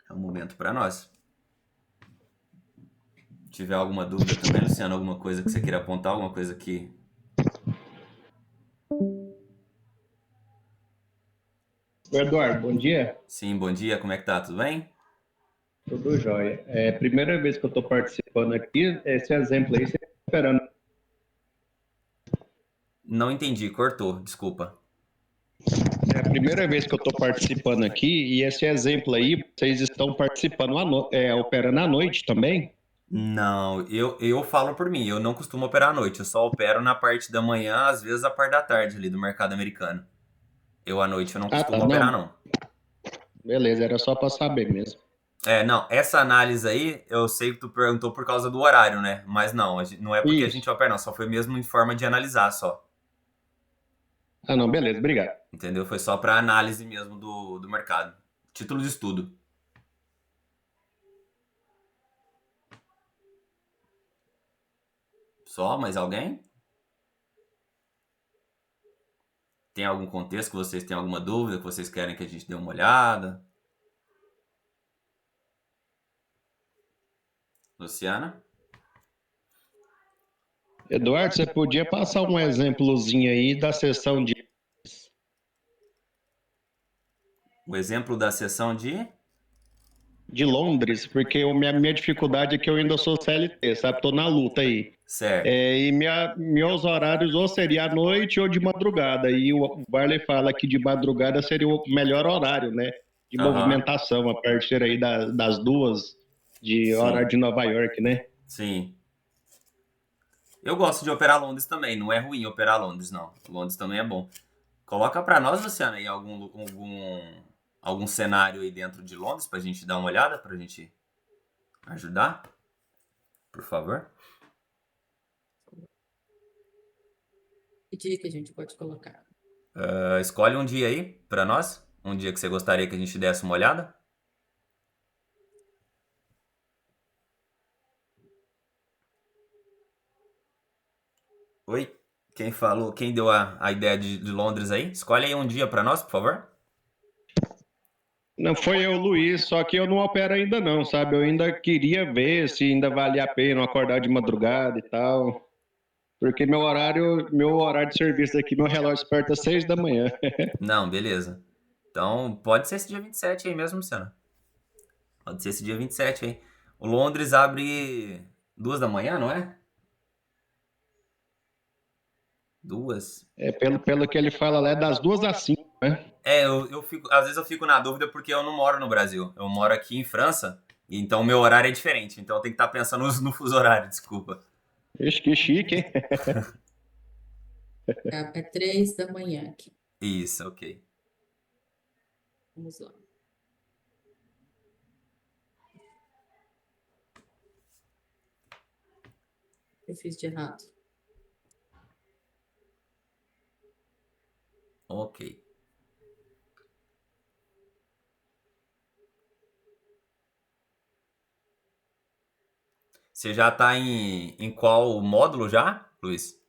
É um momento para nós. Se tiver alguma dúvida também, Luciano, alguma coisa que você queira apontar, alguma coisa que... Eduardo, bom dia. Sim, bom dia, como é que tá? Tudo bem? Tudo jóia. É a primeira vez que eu estou participando aqui, esse exemplo aí, você está esperando. Não entendi, cortou, desculpa. É a primeira vez que eu estou participando aqui e esse exemplo aí, vocês estão participando, operando à noite também? Não, eu falo por mim, eu não costumo operar à noite, eu só opero na parte da manhã, às vezes a parte da tarde ali do mercado americano. Eu à noite eu não Ah, costumo tá, operar, não. não. Beleza, era só para saber mesmo. Não, essa análise aí, eu sei que tu perguntou por causa do horário, né? Mas não, não é porque a gente Isso. opera, não, só foi mesmo em forma de analisar só. Ah, não, beleza, obrigado. Entendeu? Foi só para análise mesmo do mercado. Título de estudo. Só? Mais alguém? Tem algum contexto que vocês têm alguma dúvida, que vocês querem que a gente dê uma olhada? Luciana? Eduardo, você podia passar um exemplozinho aí da sessão O exemplo da sessão de Londres, porque minha dificuldade é que eu ainda sou CLT, sabe? Estou na luta aí. Certo. E meus horários ou seria à noite ou de madrugada. E o Barley fala que de madrugada seria o melhor horário, né? De Aham. movimentação, a partir aí das 2 de horário de Nova York, né? Sim. Eu gosto de operar Londres também, não é ruim operar Londres, não. Londres também é bom. Coloca pra nós, Luciano, aí algum cenário aí dentro de Londres pra gente dar uma olhada, pra gente ajudar, por favor. Que dia que a gente pode colocar? Escolhe um dia aí pra nós, um dia que você gostaria que a gente desse uma olhada. Oi? Quem falou, quem deu a ideia de Londres aí? Escolhe aí um dia pra nós, por favor. Não foi eu, Luiz, só que eu não opero ainda não, sabe? Eu ainda queria ver se ainda valia a pena acordar de madrugada e tal. Porque meu horário de serviço aqui, meu relógio desperta às 6 da manhã. Não, beleza. Então, pode ser esse dia 27 aí mesmo, Luciano. Pode ser esse dia 27 aí. O Londres abre 2 da manhã, não é? 2? Pelo que ele fala lá, é das 2 às 5, né? Às vezes eu fico na dúvida porque eu não moro no Brasil. Eu moro aqui em França, então meu horário é diferente. Então eu tenho que estar pensando no fuso horário, desculpa. Ixi, que chique, hein? É 3 da manhã aqui. Isso, ok. Vamos lá. Eu fiz de errado. Ok. Você já tá em qual módulo já, Luiz?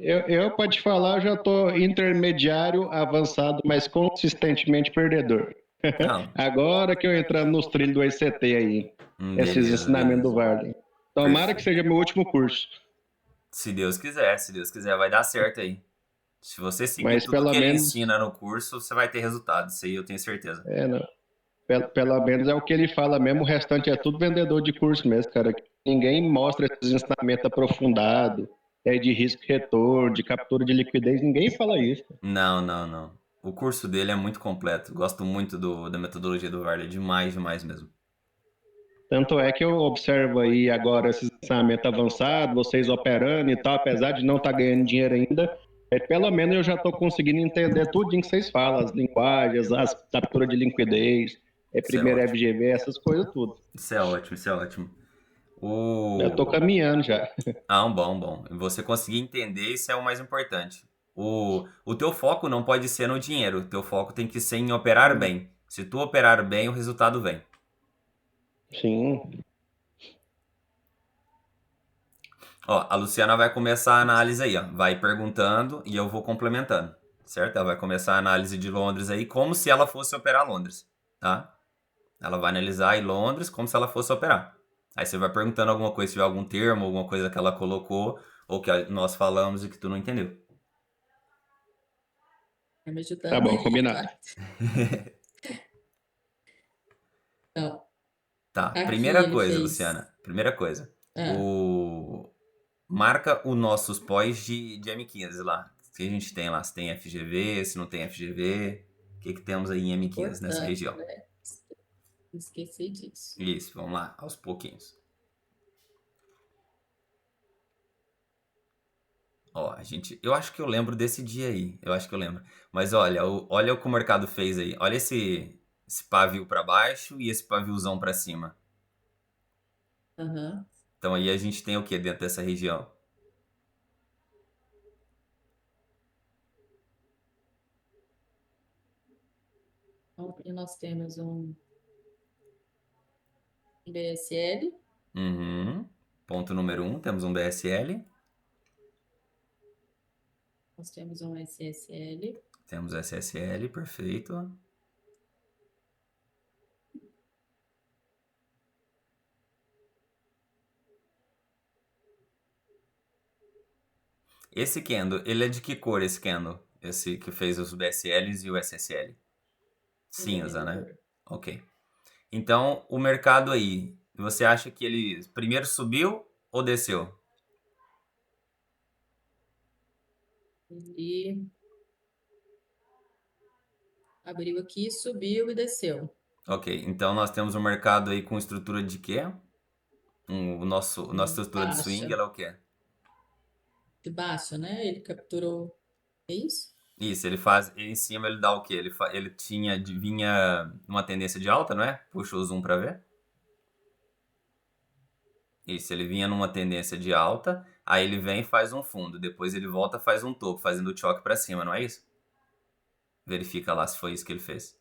Eu pode falar, eu já tô intermediário, avançado, mas consistentemente perdedor. Não, Agora que eu entrando nos trilhos do ECT aí, esses beleza, ensinamentos do beleza. Varley. Tomara que Perfeito. seja meu último curso, Se Deus quiser, vai dar certo aí. Se você seguir mas tudo que pelo ele menos, ensina no curso, você vai ter resultado. Isso aí eu tenho certeza. não, pelo menos é o que ele fala mesmo, o restante é tudo vendedor de curso mesmo, cara. Ninguém mostra esses ensinamentos aprofundados, de risco e retorno, de captura de liquidez, ninguém fala isso. Não, não, não. O curso dele é muito completo. Gosto muito da metodologia do Varley. Demais, demais mesmo. Tanto é que eu observo aí agora esses ensinamentos avançados, vocês operando e tal, apesar de não estar ganhando dinheiro ainda, pelo menos eu já estou conseguindo entender tudo que vocês falam, as linguagens, as captura de liquidez, Isso é primeiro ótimo. FGV, essas coisas tudo. Isso é ótimo, isso é ótimo. Eu estou O... caminhando já. Ah, bom, bom. Você conseguir entender, isso é o mais importante. O teu foco não pode ser no dinheiro. O teu foco tem que ser em operar bem. Se tu operar bem, o resultado vem. Sim, Ó, a Luciana vai começar a análise aí, ó. Vai perguntando e eu vou complementando, certo? Ela vai começar a análise de Londres aí como se ela fosse operar Londres, tá? Ela vai analisar aí Londres como se ela fosse operar. Aí você vai perguntando alguma coisa, se tiver algum termo, alguma coisa que ela colocou ou que nós falamos e que tu não entendeu. Tá me tá ajudando bom, aí, combinado. Eduardo. Então, Tá, aqui primeira ele coisa, fez. Luciana. Primeira coisa. Ah, O... Marca os nossos pós de M15 lá. O que a gente tem lá? Se tem FGV, se não tem FGV. O que temos aí em M15 nessa importante, região? né? Esqueci disso. Isso, vamos lá, aos pouquinhos. Ó, eu acho que eu lembro desse dia aí, eu acho que eu lembro. Mas olha, olha o que o mercado fez aí. Olha esse pavio para baixo e esse paviozão para cima. Aham. Então aí a gente tem o que dentro dessa região? Então, e nós temos um BSL, Uhum. Ponto número 1, temos um BSL, nós temos um SSL, temos SSL, perfeito. Esse candle, ele é de que cor esse candle? Esse que fez os BSLs e o SSL? ele é Cinza, né? vendedor. Ok. Então, o mercado aí, você acha que ele primeiro subiu ou desceu? Ele abriu aqui, subiu e desceu. Ok, então nós temos um mercado aí com estrutura de quê? Nossa estrutura de swing, Baixa, ela é o quê? de baixa, né? Ele capturou. É isso? Isso, ele em cima ele dá o quê? Vinha numa tendência de alta, não é? Puxa o zoom para ver. Isso, ele vinha numa tendência de alta, aí ele vem e faz um fundo, depois ele volta e faz um topo, fazendo o choque para cima, não é isso? Verifica lá se foi isso que ele fez.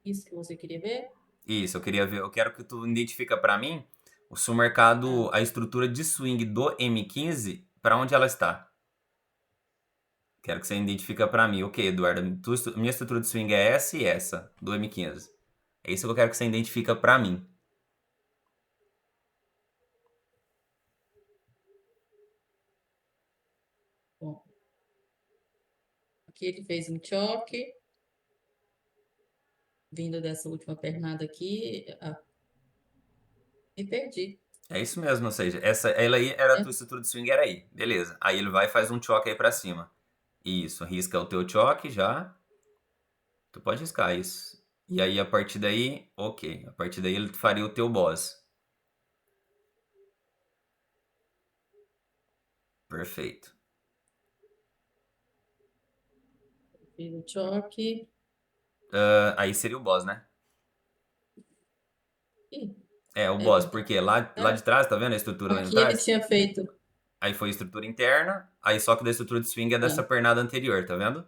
Isso que você queria ver? Isso, eu queria ver, eu quero que tu identifica para mim se o mercado, Ah, a estrutura de swing do M15, para onde ela está. Quero que você identifica para mim. Ok, Eduardo, minha estrutura de swing é essa e essa, do M15. É isso que eu quero que você identifica para mim. bom. Aqui ele fez um choque, vindo dessa última pernada aqui. Me perdi, É isso mesmo, ou seja, ela aí era a né? tua estrutura de swing, era aí. Beleza. Aí ele vai e faz um choque aí para cima. Isso, risca o teu choque já. Tu pode riscar isso. E aí a partir daí, ok. A partir daí ele faria o teu boss. Perfeito. Fiz o choque. Aí seria o boss, né? Ih, É, o é boss, verdade. porque lá de trás, tá vendo a estrutura lá de Aqui ele trás? tinha feito. Aí foi a estrutura interna, aí só que da estrutura de swing é dessa Ah, pernada anterior, tá vendo?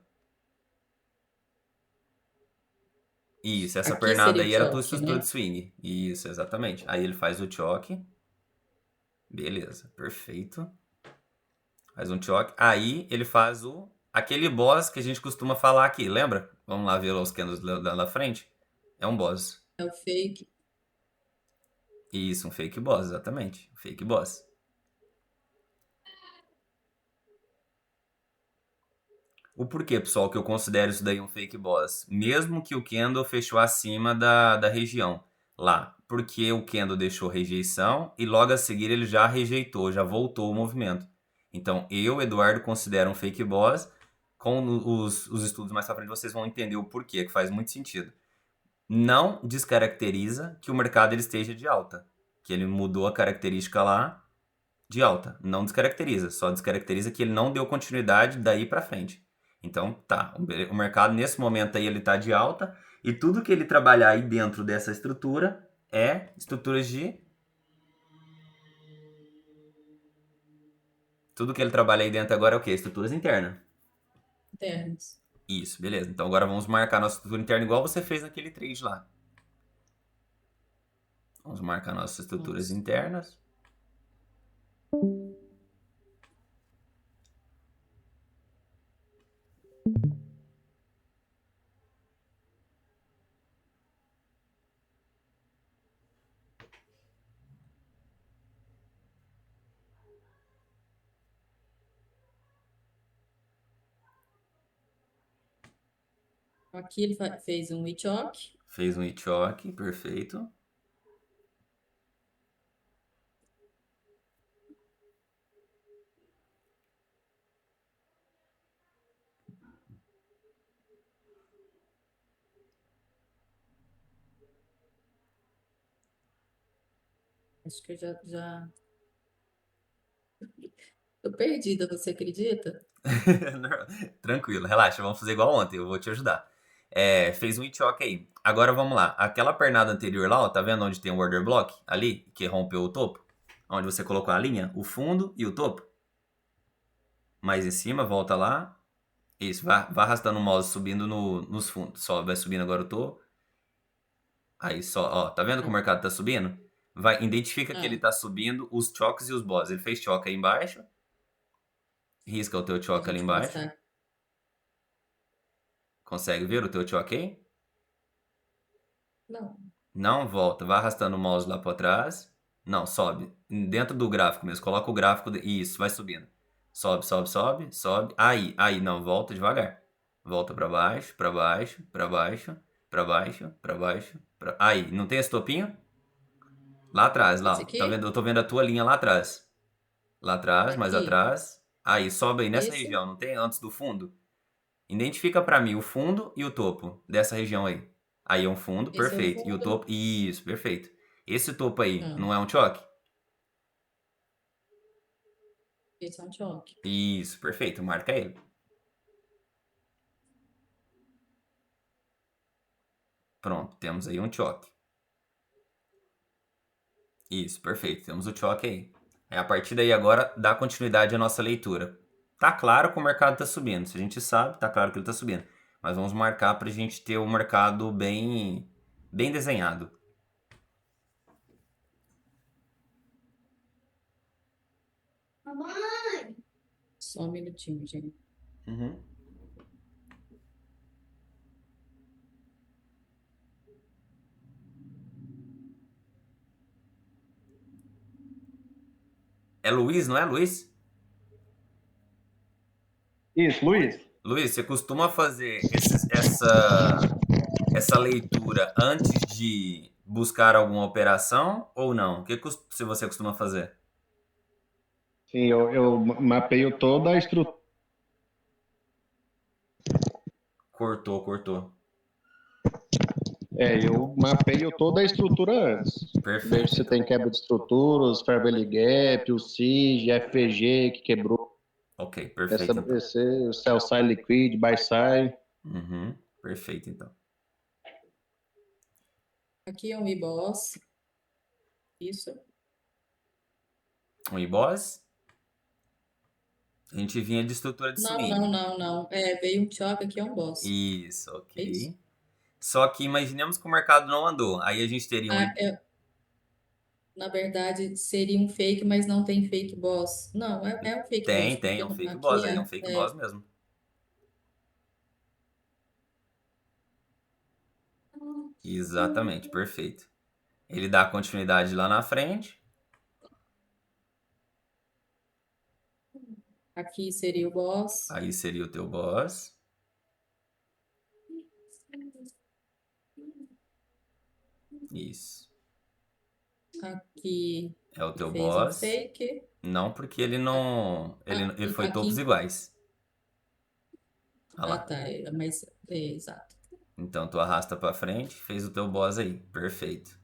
Isso, essa Aqui pernada seria o aí era a tua choque, estrutura de né? swing. Isso, exatamente. Aí ele faz o choque. Beleza, perfeito. Faz um choque. Aí ele faz aquele boss que a gente costuma falar aqui, lembra? Vamos lá ver os candles da frente. É um boss. É o fake. Isso, um fake boss, exatamente. Fake boss. O porquê, pessoal, que eu considero isso daí um fake boss? Mesmo que o candle fechou acima da região lá. Porque o candle deixou rejeição e logo a seguir ele já rejeitou, já voltou o movimento. Então, eu, Eduardo, considero um fake boss. Com os estudos mais pra frente, vocês vão entender o porquê, que faz muito sentido. Não descaracteriza que o mercado ele esteja de alta. Que ele mudou a característica lá de alta. Não descaracteriza, só descaracteriza que ele não deu continuidade daí pra frente. Então, tá, o mercado nesse momento aí ele tá de alta e tudo que ele trabalhar aí dentro dessa estrutura é estruturas de... Tudo que ele trabalha aí dentro agora é o quê? Estruturas internas. Internos. Isso, beleza. Então agora vamos marcar nossa estrutura interna igual você fez naquele trade lá. Vamos marcar nossas estruturas Nossa. internas. Aqui ele fez um choque. Fez um choque, perfeito. Acho que eu já... Tô perdida, você acredita? Tranquilo, relaxa, vamos fazer igual ontem, eu vou te ajudar. Fez um choque aí. Agora vamos lá. Aquela pernada anterior lá, ó, tá vendo onde tem o order block? Ali, que rompeu o topo? Onde você colocou a linha, o fundo e o topo. Mais em cima, volta lá. Isso, vai arrastando o mouse subindo nos fundos. Só vai subindo agora o topo. Aí só, ó, tá vendo que o mercado tá subindo? Identifica que ele tá subindo os choques e os bosses. Ele fez choque aí embaixo. Risca o teu A choque ali gente embaixo. mostrar. Consegue ver o teu choque aí? Não. Não, volta. Vai arrastando o mouse lá pra trás. Não, sobe. Dentro do gráfico mesmo. Coloca o gráfico. Isso, vai subindo. Sobe, sobe, sobe, sobe. Aí, não, volta devagar. Volta pra baixo, pra baixo, pra baixo, pra baixo, pra baixo. Aí, não tem esse topinho? Lá atrás, lá. Esse Ó. Tá aqui? vendo? Eu tô vendo a tua linha lá atrás. Lá atrás, mais Aqui. atrás. Aí, sobe aí nessa Esse? região, não tem? Antes do fundo. Identifica pra mim o fundo e o topo dessa região aí. Aí é um fundo, Esse é o perfeito. E o fundo. topo, isso, perfeito. Esse topo aí Ah, não é um choque? esse é um choque. Isso, perfeito. Marca ele. Pronto, temos aí um choque. Isso, perfeito. Temos o choque aí. A partir daí agora dá continuidade à nossa leitura. Tá claro que o mercado tá subindo. Se a gente sabe, tá claro que ele tá subindo. Mas vamos marcar pra gente ter o mercado bem desenhado. Só um minutinho, gente. Uhum. É Luiz, não é, Luiz? Isso, Luiz? Luiz, você costuma fazer essa leitura antes de buscar alguma operação ou não? O que se você costuma fazer? Sim, eu mapeio toda a estrutura. Cortou. Eu mapeio toda a estrutura antes. Perfeito. Vejo se tem quebra de estruturas, Fair Value Gap, o SIG, FVG que quebrou. Ok, perfeito então. o Sell Side Liquid, Buy Side. Uhum, perfeito então. Aqui é um IBOS. Isso. Um IBOS. A gente vinha de estrutura de swing. Não. Veio um choque, aqui é um boss. Isso, É isso? ok. Só que imaginemos que o mercado não andou. Aí a gente teria um. Na verdade, seria um fake, mas não tem fake boss. Não, é um fake boss, Tem porque um fake aqui boss aí, é um fake boss mesmo. Exatamente, perfeito. Ele dá continuidade lá na frente. aqui seria o boss. Aí seria o teu boss. Isso. Aqui É o teu fez um boss. fake. Não, porque ele não. Ele foi Aqui. topos iguais. Olha lá. Tá, mas exato. Então tu arrasta pra frente, fez o teu boss aí. Perfeito.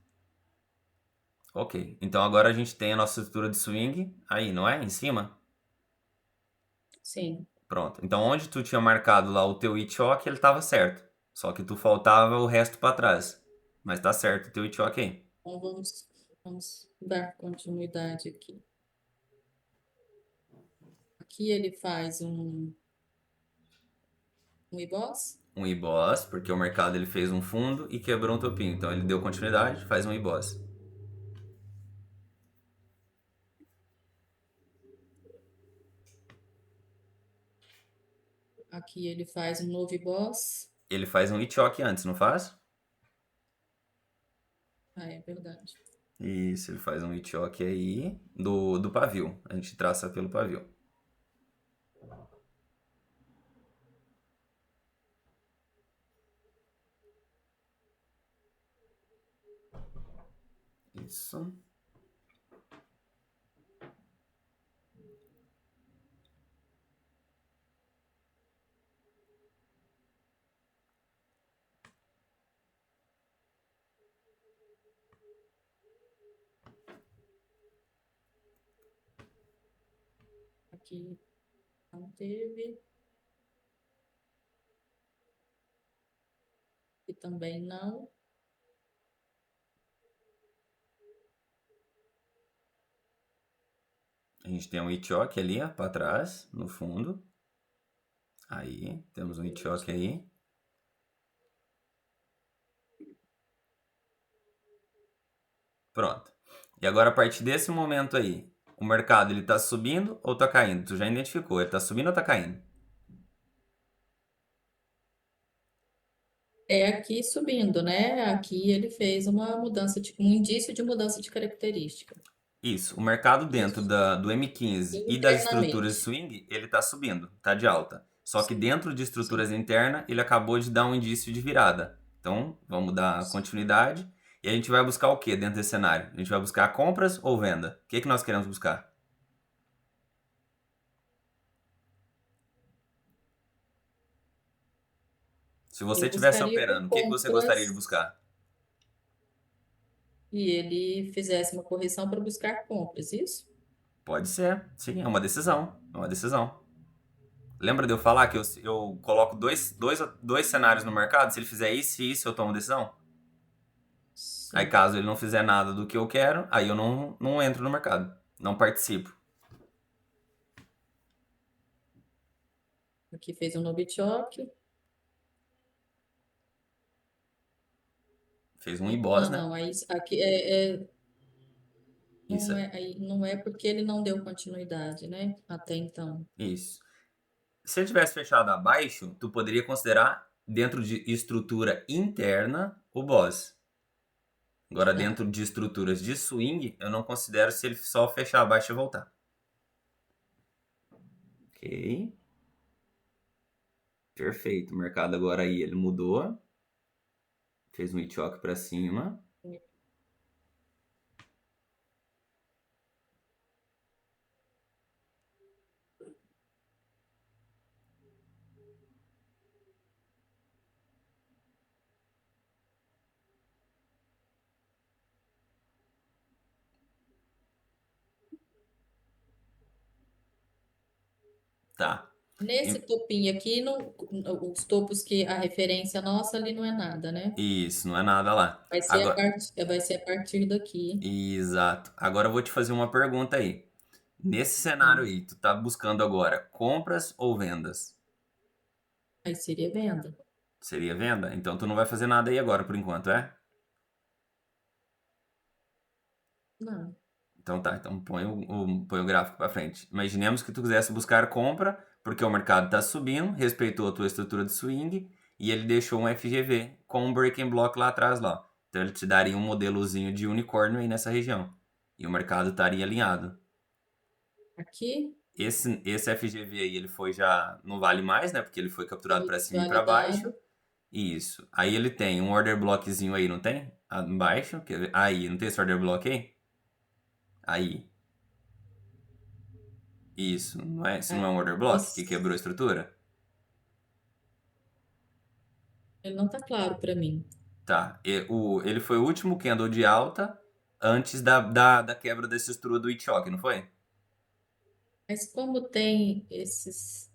Ok. Então agora a gente tem a nossa estrutura de swing aí, não é? Em cima? Sim. Pronto. Então onde tu tinha marcado lá o teu hit choque, ele tava certo. Só que tu faltava o resto pra trás. Mas tá certo o teu hit choque aí. Então vamos dar continuidade aqui. Aqui ele faz um iboss. Um iboss, porque o mercado ele fez um fundo e quebrou um topinho. Então ele deu continuidade, faz um iboss. Aqui ele faz um novo iboss. Ele faz um hit choque antes, não faz? Ah, é verdade. Isso, ele faz um hit choque aí do pavio. A gente traça pelo pavio. Isso. Aqui não teve. E também não. A gente tem um hit choque ali, ó, pra trás, no fundo. Aí, temos um hit choque aí. Pronto. E agora, a partir desse momento aí, o mercado ele tá subindo ou tá caindo? Tu já identificou, ele tá subindo ou tá caindo? É aqui subindo, né? Aqui ele fez uma mudança um indício de mudança de característica. Isso, o mercado dentro do M15 e das estruturas de swing, ele tá subindo, tá de alta. Só que dentro de estruturas internas, ele acabou de dar um indício de virada. Então, vamos dar continuidade. E a gente vai buscar o que dentro desse cenário? A gente vai buscar compras ou venda? O que nós queremos buscar? Se você estivesse operando, o que você gostaria de buscar? E ele fizesse uma correção para buscar compras, isso? Pode ser, sim, é uma decisão. É uma decisão. Lembra de eu falar que eu coloco dois cenários no mercado? Se ele fizer isso e isso, eu tomo decisão? Sim. Aí caso ele não fizer nada do que eu quero, aí eu não entro no mercado. Não participo. Aqui fez um Novichok. Fez um iboss, né? Não, aí aqui Isso. não é porque ele não deu continuidade, né? Até então. Isso. Se ele tivesse fechado abaixo, tu poderia considerar dentro de estrutura interna o boss. Agora, dentro de estruturas de swing, eu não considero se ele só fechar abaixo e voltar. Ok. Perfeito. O mercado agora aí, ele mudou. Fez um hit choque pra cima. Tá. Nesse topinho aqui, os topos que a referência nossa ali não é nada, né? Isso, não é nada lá. Vai ser a partir daqui. Exato. Agora eu vou te fazer uma pergunta aí. Nesse cenário aí, tu tá buscando agora compras ou vendas? Aí seria venda. Seria venda? Então tu não vai fazer nada aí agora por enquanto, é? Não. Então tá, então põe o gráfico para frente. Imaginemos que tu quisesse buscar compra, porque o mercado está subindo, respeitou a tua estrutura de swing e ele deixou um FGV com um breaking block lá atrás lá. Então ele te daria um modelozinho de unicórnio aí nessa região. E o mercado estaria alinhado. Aqui, Esse FGV aí, ele foi já, não vale mais, né? Porque ele foi capturado para cima e para validado. baixo. Isso. Aí ele tem um order blockzinho aí, não tem? Embaixo. Quer ver? Aí, não tem esse order block aí? Aí. Isso. Não é, se não é um order block que quebrou a estrutura? Ele não tá claro para mim. Tá. Ele foi o último candle de alta antes da quebra dessa estrutura do Ichioku, não foi? Mas como tem esses.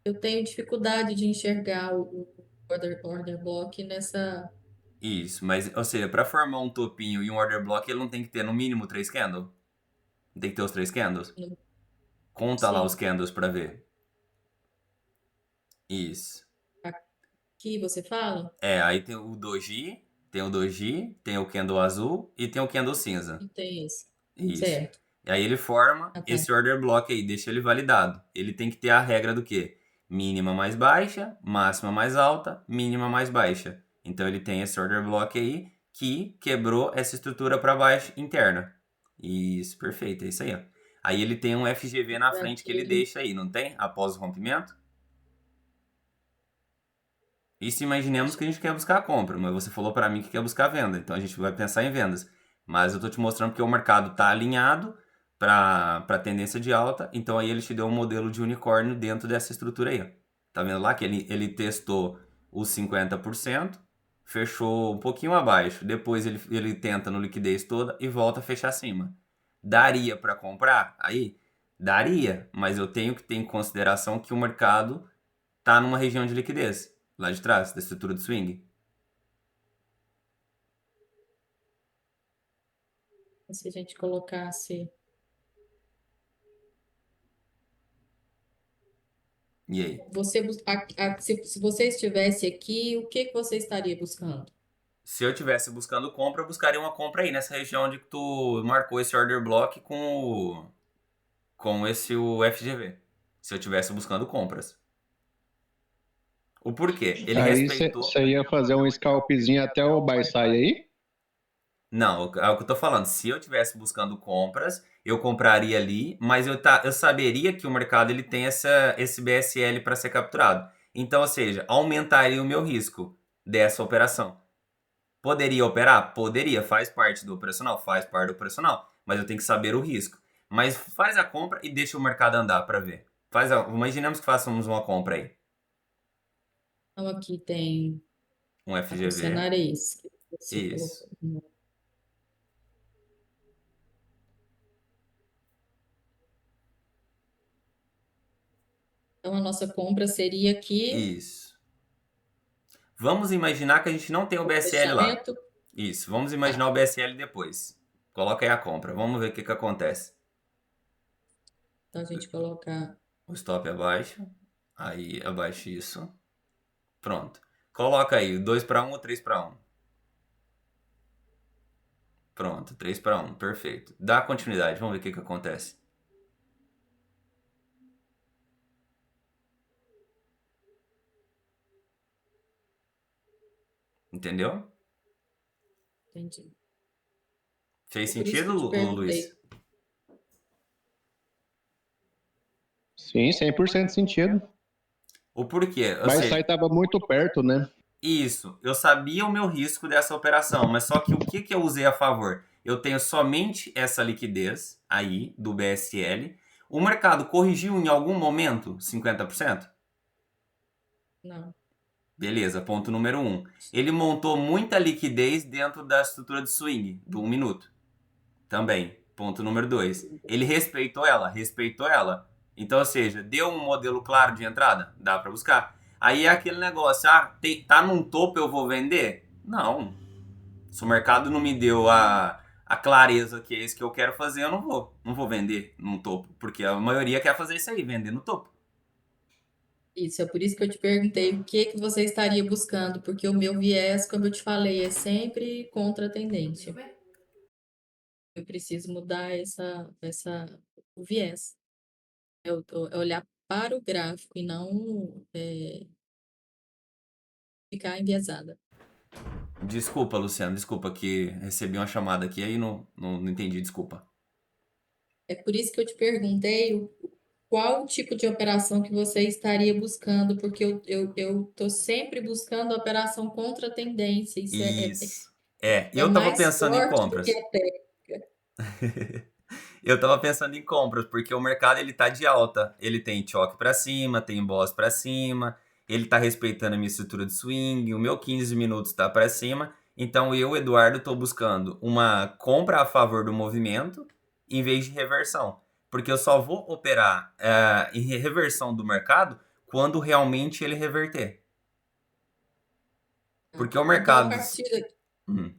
Eu tenho dificuldade de enxergar o order block nessa. Isso. Mas, ou seja, para formar um topinho e um order block, ele não tem que ter no mínimo 3 candles? Tem que ter os 3 candles? Conta lá Sim. os candles para ver. Isso. Aqui você fala? Aí tem o doji, tem o candle azul e tem o candle cinza. Não tem esse. Isso. Certo. E aí ele forma Ah, tá. esse order block aí, deixa ele validado. Ele tem que ter a regra do quê? Mínima mais baixa, máxima mais alta, mínima mais baixa. Então ele tem esse order block aí que quebrou essa estrutura para baixo interna. Isso, perfeito, é isso aí, ó. Aí ele tem um FGV na frente que ele deixa aí, não tem? Após o rompimento. Isso imaginemos que a gente quer buscar a compra, mas você falou para mim que quer buscar a venda, então a gente vai pensar em vendas. Mas eu tô te mostrando que o mercado tá alinhado para tendência de alta, então aí ele te deu um modelo de unicórnio dentro dessa estrutura aí, ó. Tá vendo lá que ele testou os 50%, fechou um pouquinho abaixo, depois ele tenta no liquidez toda e volta a fechar acima. Daria para comprar? Aí? Daria, mas eu tenho que ter em consideração que o mercado tá numa região de liquidez, lá de trás, da estrutura de swing. Se a gente colocasse. E aí? Se você estivesse aqui, o que você estaria buscando? Se eu estivesse buscando compra, eu buscaria uma compra aí, nessa região onde tu marcou esse order block com o FGV. Se eu estivesse buscando compras. O porquê? Ele Aí respeitou... você ia fazer um scalpzinho até o buy sai aí? Não, é o que eu tô falando. Se eu estivesse buscando compras, eu compraria ali, mas eu saberia que o mercado ele tem esse BSL para ser capturado. Então, ou seja, aumentaria o meu risco dessa operação. Poderia operar? Poderia. Faz parte do operacional? Faz parte do operacional. Mas eu tenho que saber o risco. Mas faz a compra e deixa o mercado andar para ver. Imaginemos que façamos uma compra aí. Então, aqui tem. Um O FGV. cenário é esse que você Isso. colocou. Então, a nossa compra seria aqui. Isso. Vamos imaginar que a gente não tem o BSL lá. Fechamento. Isso. Vamos imaginar o BSL depois. Coloca aí a compra. Vamos ver o que acontece. Então, a gente colocar. O stop abaixo. Aí, abaixo isso. Pronto. Coloca aí 2 para 1 ou 3 para 1. Pronto, 3 para 1. Perfeito. Dá continuidade. Vamos ver o que acontece. Entendeu? Entendi. Fez Por isso que sentido, eu te perguntei. Luiz? Sim, 100% sentido. O porquê? Buy sai tava muito perto, né? Isso. Eu sabia o meu risco dessa operação, mas só que o que eu usei a favor? Eu tenho somente essa liquidez aí do BSL. O mercado corrigiu em algum momento 50%? Não. Beleza, ponto número 1. Ele montou muita liquidez dentro da estrutura de swing, do 1 minuto. Também, ponto número 2. Ele respeitou ela? Respeitou ela. Então, ou seja, deu um modelo claro de entrada? Dá para buscar. Aí é aquele negócio, tá num topo, eu vou vender? Não. Se o mercado não me deu a clareza que é isso que eu quero fazer, eu não vou vender num topo. Porque a maioria quer fazer isso aí, vender no topo. Isso, é por isso que eu te perguntei o que que você estaria buscando, porque o meu viés, como eu te falei, é sempre contra a tendência. Eu preciso mudar o viés. É olhar para o gráfico e não ficar enviesada. Desculpa, Luciano, desculpa que recebi uma chamada aqui aí não entendi, desculpa. É por isso que eu te perguntei qual tipo de operação que você estaria buscando, porque eu tô sempre buscando a operação contra a tendência. Isso Isso. é Eu tava mais pensando em forte do que compras. a técnica. Eu tava pensando em compras, porque o mercado ele tá de alta. Ele tem choque pra cima, tem boss pra cima, ele tá respeitando a minha estrutura de swing, o meu 15 minutos tá pra cima. Então eu, Eduardo, tô buscando uma compra a favor do movimento em vez de reversão. Porque eu só vou operar em reversão do mercado quando realmente ele reverter. Porque o Então, mercado.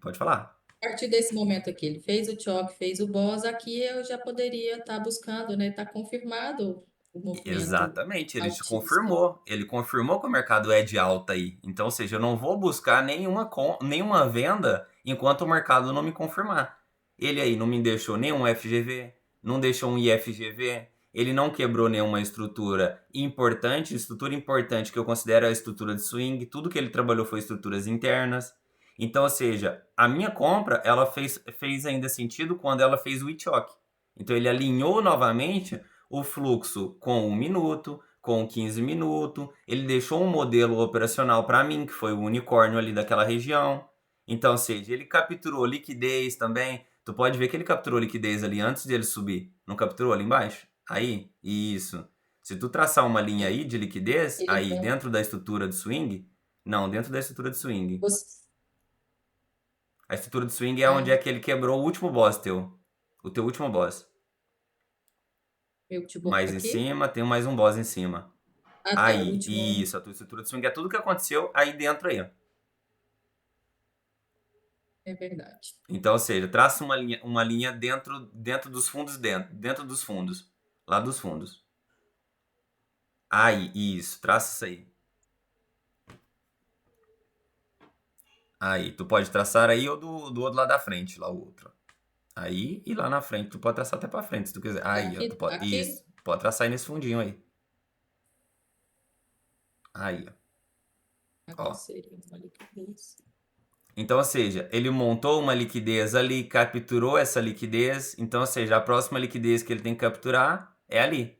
Pode falar. a partir desse momento aqui, ele fez o choque, fez o boss, aqui eu já poderia estar buscando, né? Está confirmado o movimento Exatamente, ele te altíssimo. confirmou. Ele confirmou que o mercado é de alta aí. Então, ou seja, eu não vou buscar nenhuma venda enquanto o mercado não me confirmar. Ele aí não me deixou nenhum FGV, não deixou um IFGV, ele não quebrou nenhuma estrutura importante que eu considero a estrutura de swing. Tudo que ele trabalhou foi estruturas internas. Então, ou seja, a minha compra ela fez ainda sentido quando ela fez o choque. Então, ele alinhou novamente o fluxo com 1 minuto, com 15 minutos. Ele deixou um modelo operacional para mim, que foi o unicórnio ali daquela região. Então, ou seja, ele capturou liquidez também. Tu pode ver que ele capturou liquidez ali antes de ele subir. Não capturou ali embaixo? Aí, isso. Se tu traçar uma linha aí de liquidez, Ele aí não. dentro da estrutura de swing, não, dentro da estrutura de swing. A estrutura de swing é onde é que ele quebrou o último boss teu. O teu último boss. Mais em Aqui? cima, tem mais um boss em cima. Ah, tá. O Aí, último. isso, a tua estrutura de swing é tudo que aconteceu aí dentro aí, ó. É verdade. Então, ou seja, traça uma linha dentro dos fundos, dentro dos fundos. Lá dos fundos. Aí, isso, traça isso aí. Aí, tu pode traçar aí ou do outro lado da frente, lá o outro. Aí e lá na frente, tu pode traçar até pra frente se tu quiser. Aí, ó, tu pode, Aqui isso, pode traçar aí nesse fundinho aí. Aí, ó. seria uma liquidez. Então, ou seja, ele montou uma liquidez ali, capturou essa liquidez. Então, ou seja, a próxima liquidez que ele tem que capturar é ali.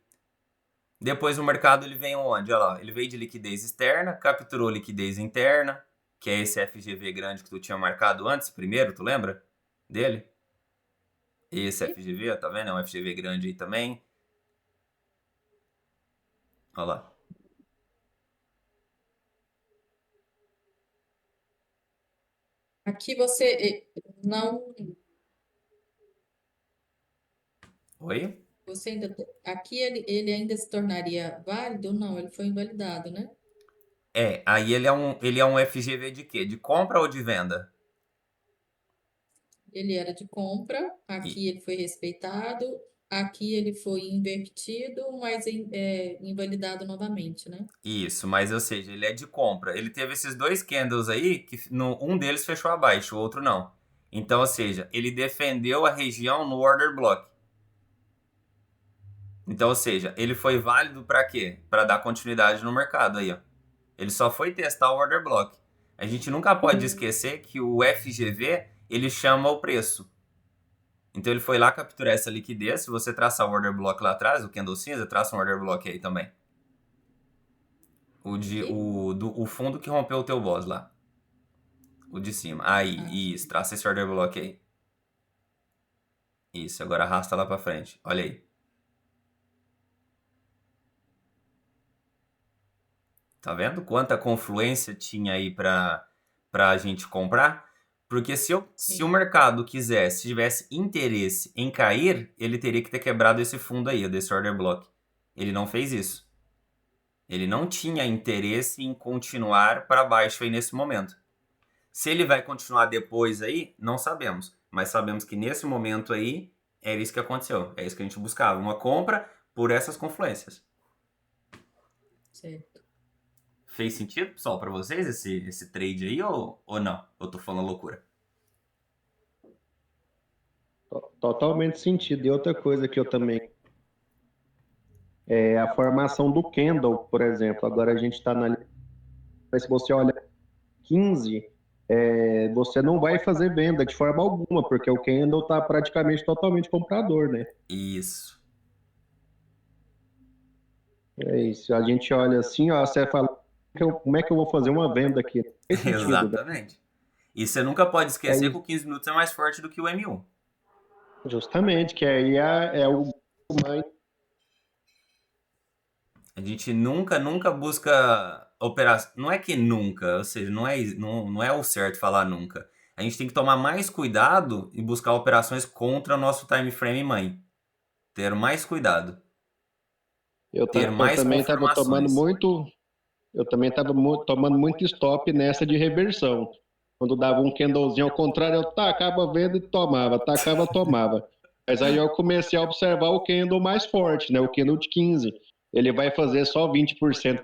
Depois o mercado ele vem onde? Olha lá, ele veio de liquidez externa, capturou liquidez interna, que é esse FGV grande que tu tinha marcado antes, primeiro, tu lembra dele? Esse FGV, tá vendo? É um FGV grande aí também. Olha lá. Aqui você não. Oi? Você ainda. Aqui ele ainda se tornaria válido? Não, ele foi invalidado, né? Aí ele é um FGV de quê? De compra ou de venda? Ele era de compra, aqui ele foi respeitado, aqui ele foi invertido, mas invalidado novamente, né? Isso, mas ou seja, ele é de compra. Ele teve esses dois candles aí, que um deles fechou abaixo, o outro não. Então, ou seja, ele defendeu a região no order block. Então, ou seja, ele foi válido para quê? Para dar continuidade no mercado aí, ó. Ele só foi testar o order block. A gente nunca pode esquecer que o FGV, ele chama o preço. Então ele foi lá capturar essa liquidez. Se você traçar o order block lá atrás, o candle cinza, traça um order block aí também. O fundo que rompeu o teu boss lá. O de cima. Aí, isso. Traça esse order block aí. Isso, agora arrasta lá pra frente. Olha aí. Tá vendo quanta confluência tinha aí pra gente comprar? Porque se o mercado quisesse, se tivesse interesse em cair, ele teria que ter quebrado esse fundo aí, desse order block. Ele não fez isso. Ele não tinha interesse em continuar para baixo aí nesse momento. Se ele vai continuar depois aí, não sabemos. Mas sabemos que nesse momento aí, era isso que aconteceu. É isso que a gente buscava. Uma compra por essas confluências. Certo. Fez sentido, pessoal, pra vocês esse trade aí ou não? Eu tô falando loucura? Totalmente sentido. E outra coisa que eu também é a formação do candle, por exemplo. Agora a gente está na. Mas se você olha 15, você não vai fazer venda de forma alguma, porque o candle está praticamente totalmente comprador, né? Isso. É isso. A gente olha assim, ó, você fala, como é que eu vou fazer uma venda aqui? Não faz sentido, né? Exatamente. E você nunca pode esquecer É que o 15 minutos é mais forte do que o M1. justamente, que aí é o mais. A gente nunca busca operação. Não é que nunca, ou seja, não é o certo falar nunca. A gente tem que tomar mais cuidado e buscar operações contra o nosso time frame mãe. Ter mais cuidado. Ter Eu mais também estava tomando confirmações. muito. Eu também estava tomando muito stop nessa de reversão. Quando dava um candlezinho ao contrário, eu tacava vendo e tomava, tacava, tomava. Mas aí eu comecei a observar o candle mais forte, né? O candle de 15. Ele vai fazer só 20%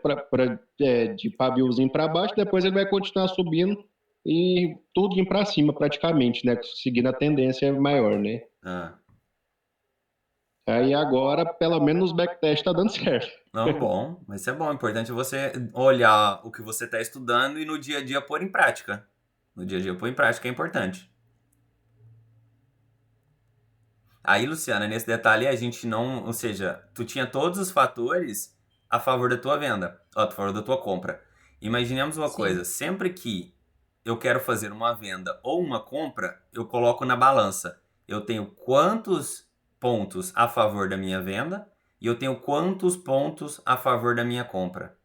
de paviozinho para baixo, depois ele vai continuar subindo e tudo indo para cima praticamente, né? Seguindo a tendência maior, né? Ah. Aí agora, pelo menos, os backtest está dando certo. Não, bom, mas isso é bom. O importante é você olhar o que você está estudando e no dia a dia pôr em prática. No dia a dia pôr em prática é importante. Aí, Luciana, nesse detalhe a gente não. Ou seja, tu tinha todos os fatores a favor da tua venda, a favor da tua compra. Imaginemos uma coisa: Sim, sempre que eu quero fazer uma venda ou uma compra, eu coloco na balança. Eu tenho quantos pontos a favor da minha venda e eu tenho quantos pontos a favor da minha compra.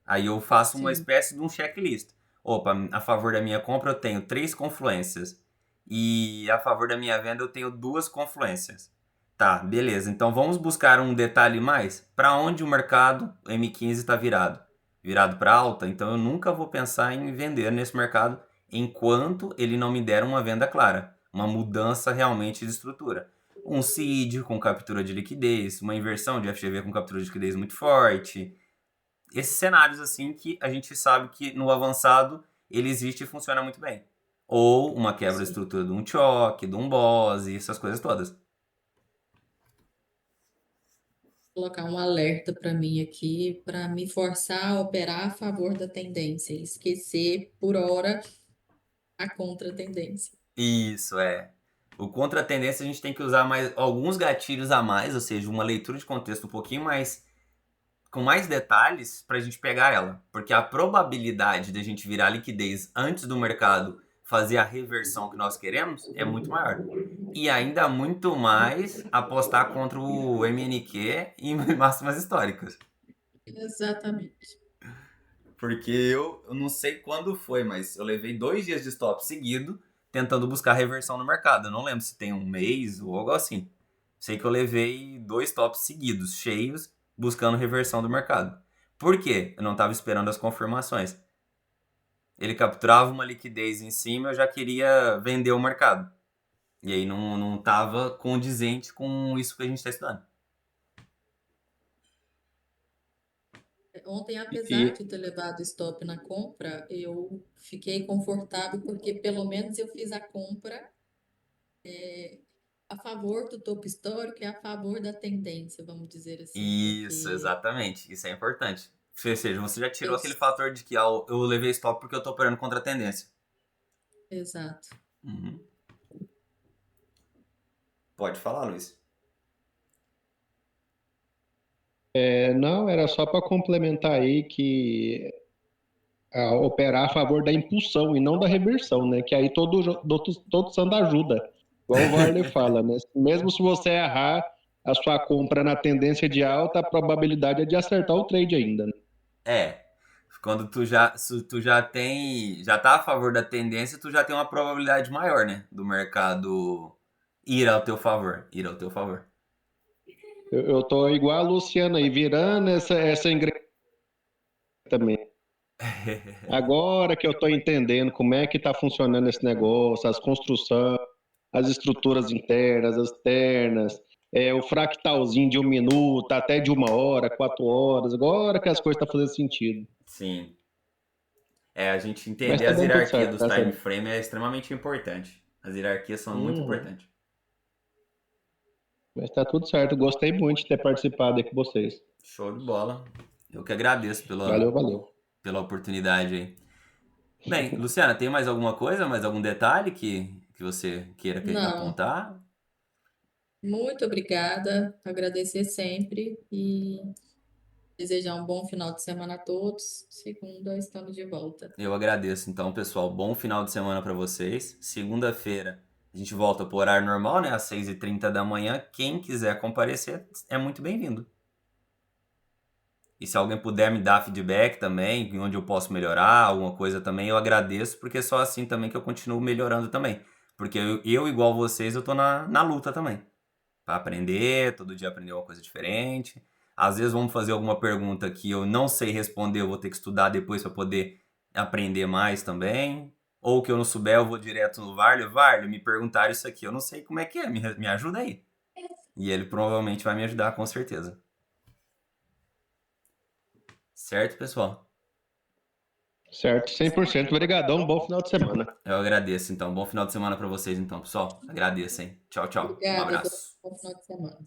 Aí eu faço uma sim. espécie de um checklist. Opa, a favor da minha compra eu tenho 3 confluências. E a favor da minha venda eu tenho 2 confluências. Tá, beleza. Então vamos buscar um detalhe mais. Para onde o mercado M15 está virado? Virado para alta? Então eu nunca vou pensar em vender nesse mercado enquanto ele não me der uma venda clara. Uma mudança realmente de estrutura. Um seed com captura de liquidez, uma inversão de FGV com captura de liquidez muito forte, esses cenários assim que a gente sabe que no avançado ele existe e funciona muito bem. Ou uma quebra de Sim. estrutura de um choque, de um BOSE, essas coisas todas. Colocar um alerta para mim aqui, para me forçar a operar a favor da tendência e esquecer por hora a contra-tendência. Isso, é. O contra-tendência a gente tem que usar mais alguns gatilhos a mais, ou seja, uma leitura de contexto um pouquinho mais com mais detalhes para a gente pegar ela. Porque a probabilidade de a gente virar liquidez antes do mercado fazer a reversão que nós queremos é muito maior. E ainda muito mais apostar contra o MNQ em máximas históricas. Exatamente. Porque eu não sei quando foi, mas eu levei 2 dias de stop seguido tentando buscar reversão no mercado. Eu não lembro se tem um mês ou algo assim. Sei que eu levei 2 stops seguidos, cheios, buscando reversão do mercado. Por quê? Eu não estava esperando as confirmações. Ele capturava uma liquidez em cima, eu já queria vender o mercado. E aí não estava condizente com isso que a gente está estudando. Ontem, apesar E, de ter levado stop na compra, eu fiquei confortável porque pelo menos eu fiz a compra a favor do topo histórico e a favor da tendência, vamos dizer assim, Isso, porque exatamente. Isso é importante. Ou seja, você já tirou eu, aquele fator de que eu levei stop porque eu tô operando contra a tendência. exato. Uhum. Pode falar, Luiz. não, era só para complementar aí que operar a favor da impulsão e não da reversão, né? Que aí todo santo ajuda. Igual o Varley fala, né? Mesmo se você errar a sua compra na tendência de alta, a probabilidade é de acertar o trade ainda, né? É. Quando se tu já já tá a favor da tendência, tu já tem uma probabilidade maior, né? Do mercado ir ao teu favor. Ir ao teu favor. Eu tô igual a Luciana aí, virando essa engrenagem também. Agora que eu tô entendendo como é que tá funcionando esse negócio, as construções, as estruturas internas, as externas, o fractalzinho de 1 minuto, até de 1 hora, 4 horas. Agora que as coisas estão fazendo sentido. Sim. A gente Mas entender tá as dando tudo hierarquias certo, dos tá time certo. frame é extremamente importante. As hierarquias são muito Uhum. importantes. Mas tá tudo certo. Gostei muito de ter participado aí com vocês. Show de bola. Eu que agradeço Valeu, valeu. pela oportunidade aí. Bem, Luciana, tem mais alguma coisa, mais algum detalhe que você queira Não, apontar? muito obrigada. Agradecer sempre e desejar um bom final de semana a todos. Segunda, estamos de volta. Eu agradeço, então, pessoal. Bom final de semana para vocês. Segunda-feira a gente volta pro horário normal, né? Às 6h30 da manhã. Quem quiser comparecer é muito bem-vindo. E se alguém puder me dar feedback também, em onde eu posso melhorar, alguma coisa também, eu agradeço, porque é só assim também que eu continuo melhorando também. Porque eu igual vocês, eu tô na luta também. Para aprender, todo dia aprender uma coisa diferente. Às vezes vamos fazer alguma pergunta que eu não sei responder, eu vou ter que estudar depois para poder aprender mais também. Ou que eu não souber, eu vou direto no Varley. Varley, me perguntaram isso aqui, eu não sei como é que é, me ajuda aí. E ele provavelmente vai me ajudar, com certeza. Certo, pessoal? Certo, 100%. Obrigadão. Bom final de semana. Eu agradeço, então. Bom final de semana para vocês, então, pessoal. Agradeço, hein? Tchau, tchau. Um Obrigada, abraço. bom final de semana.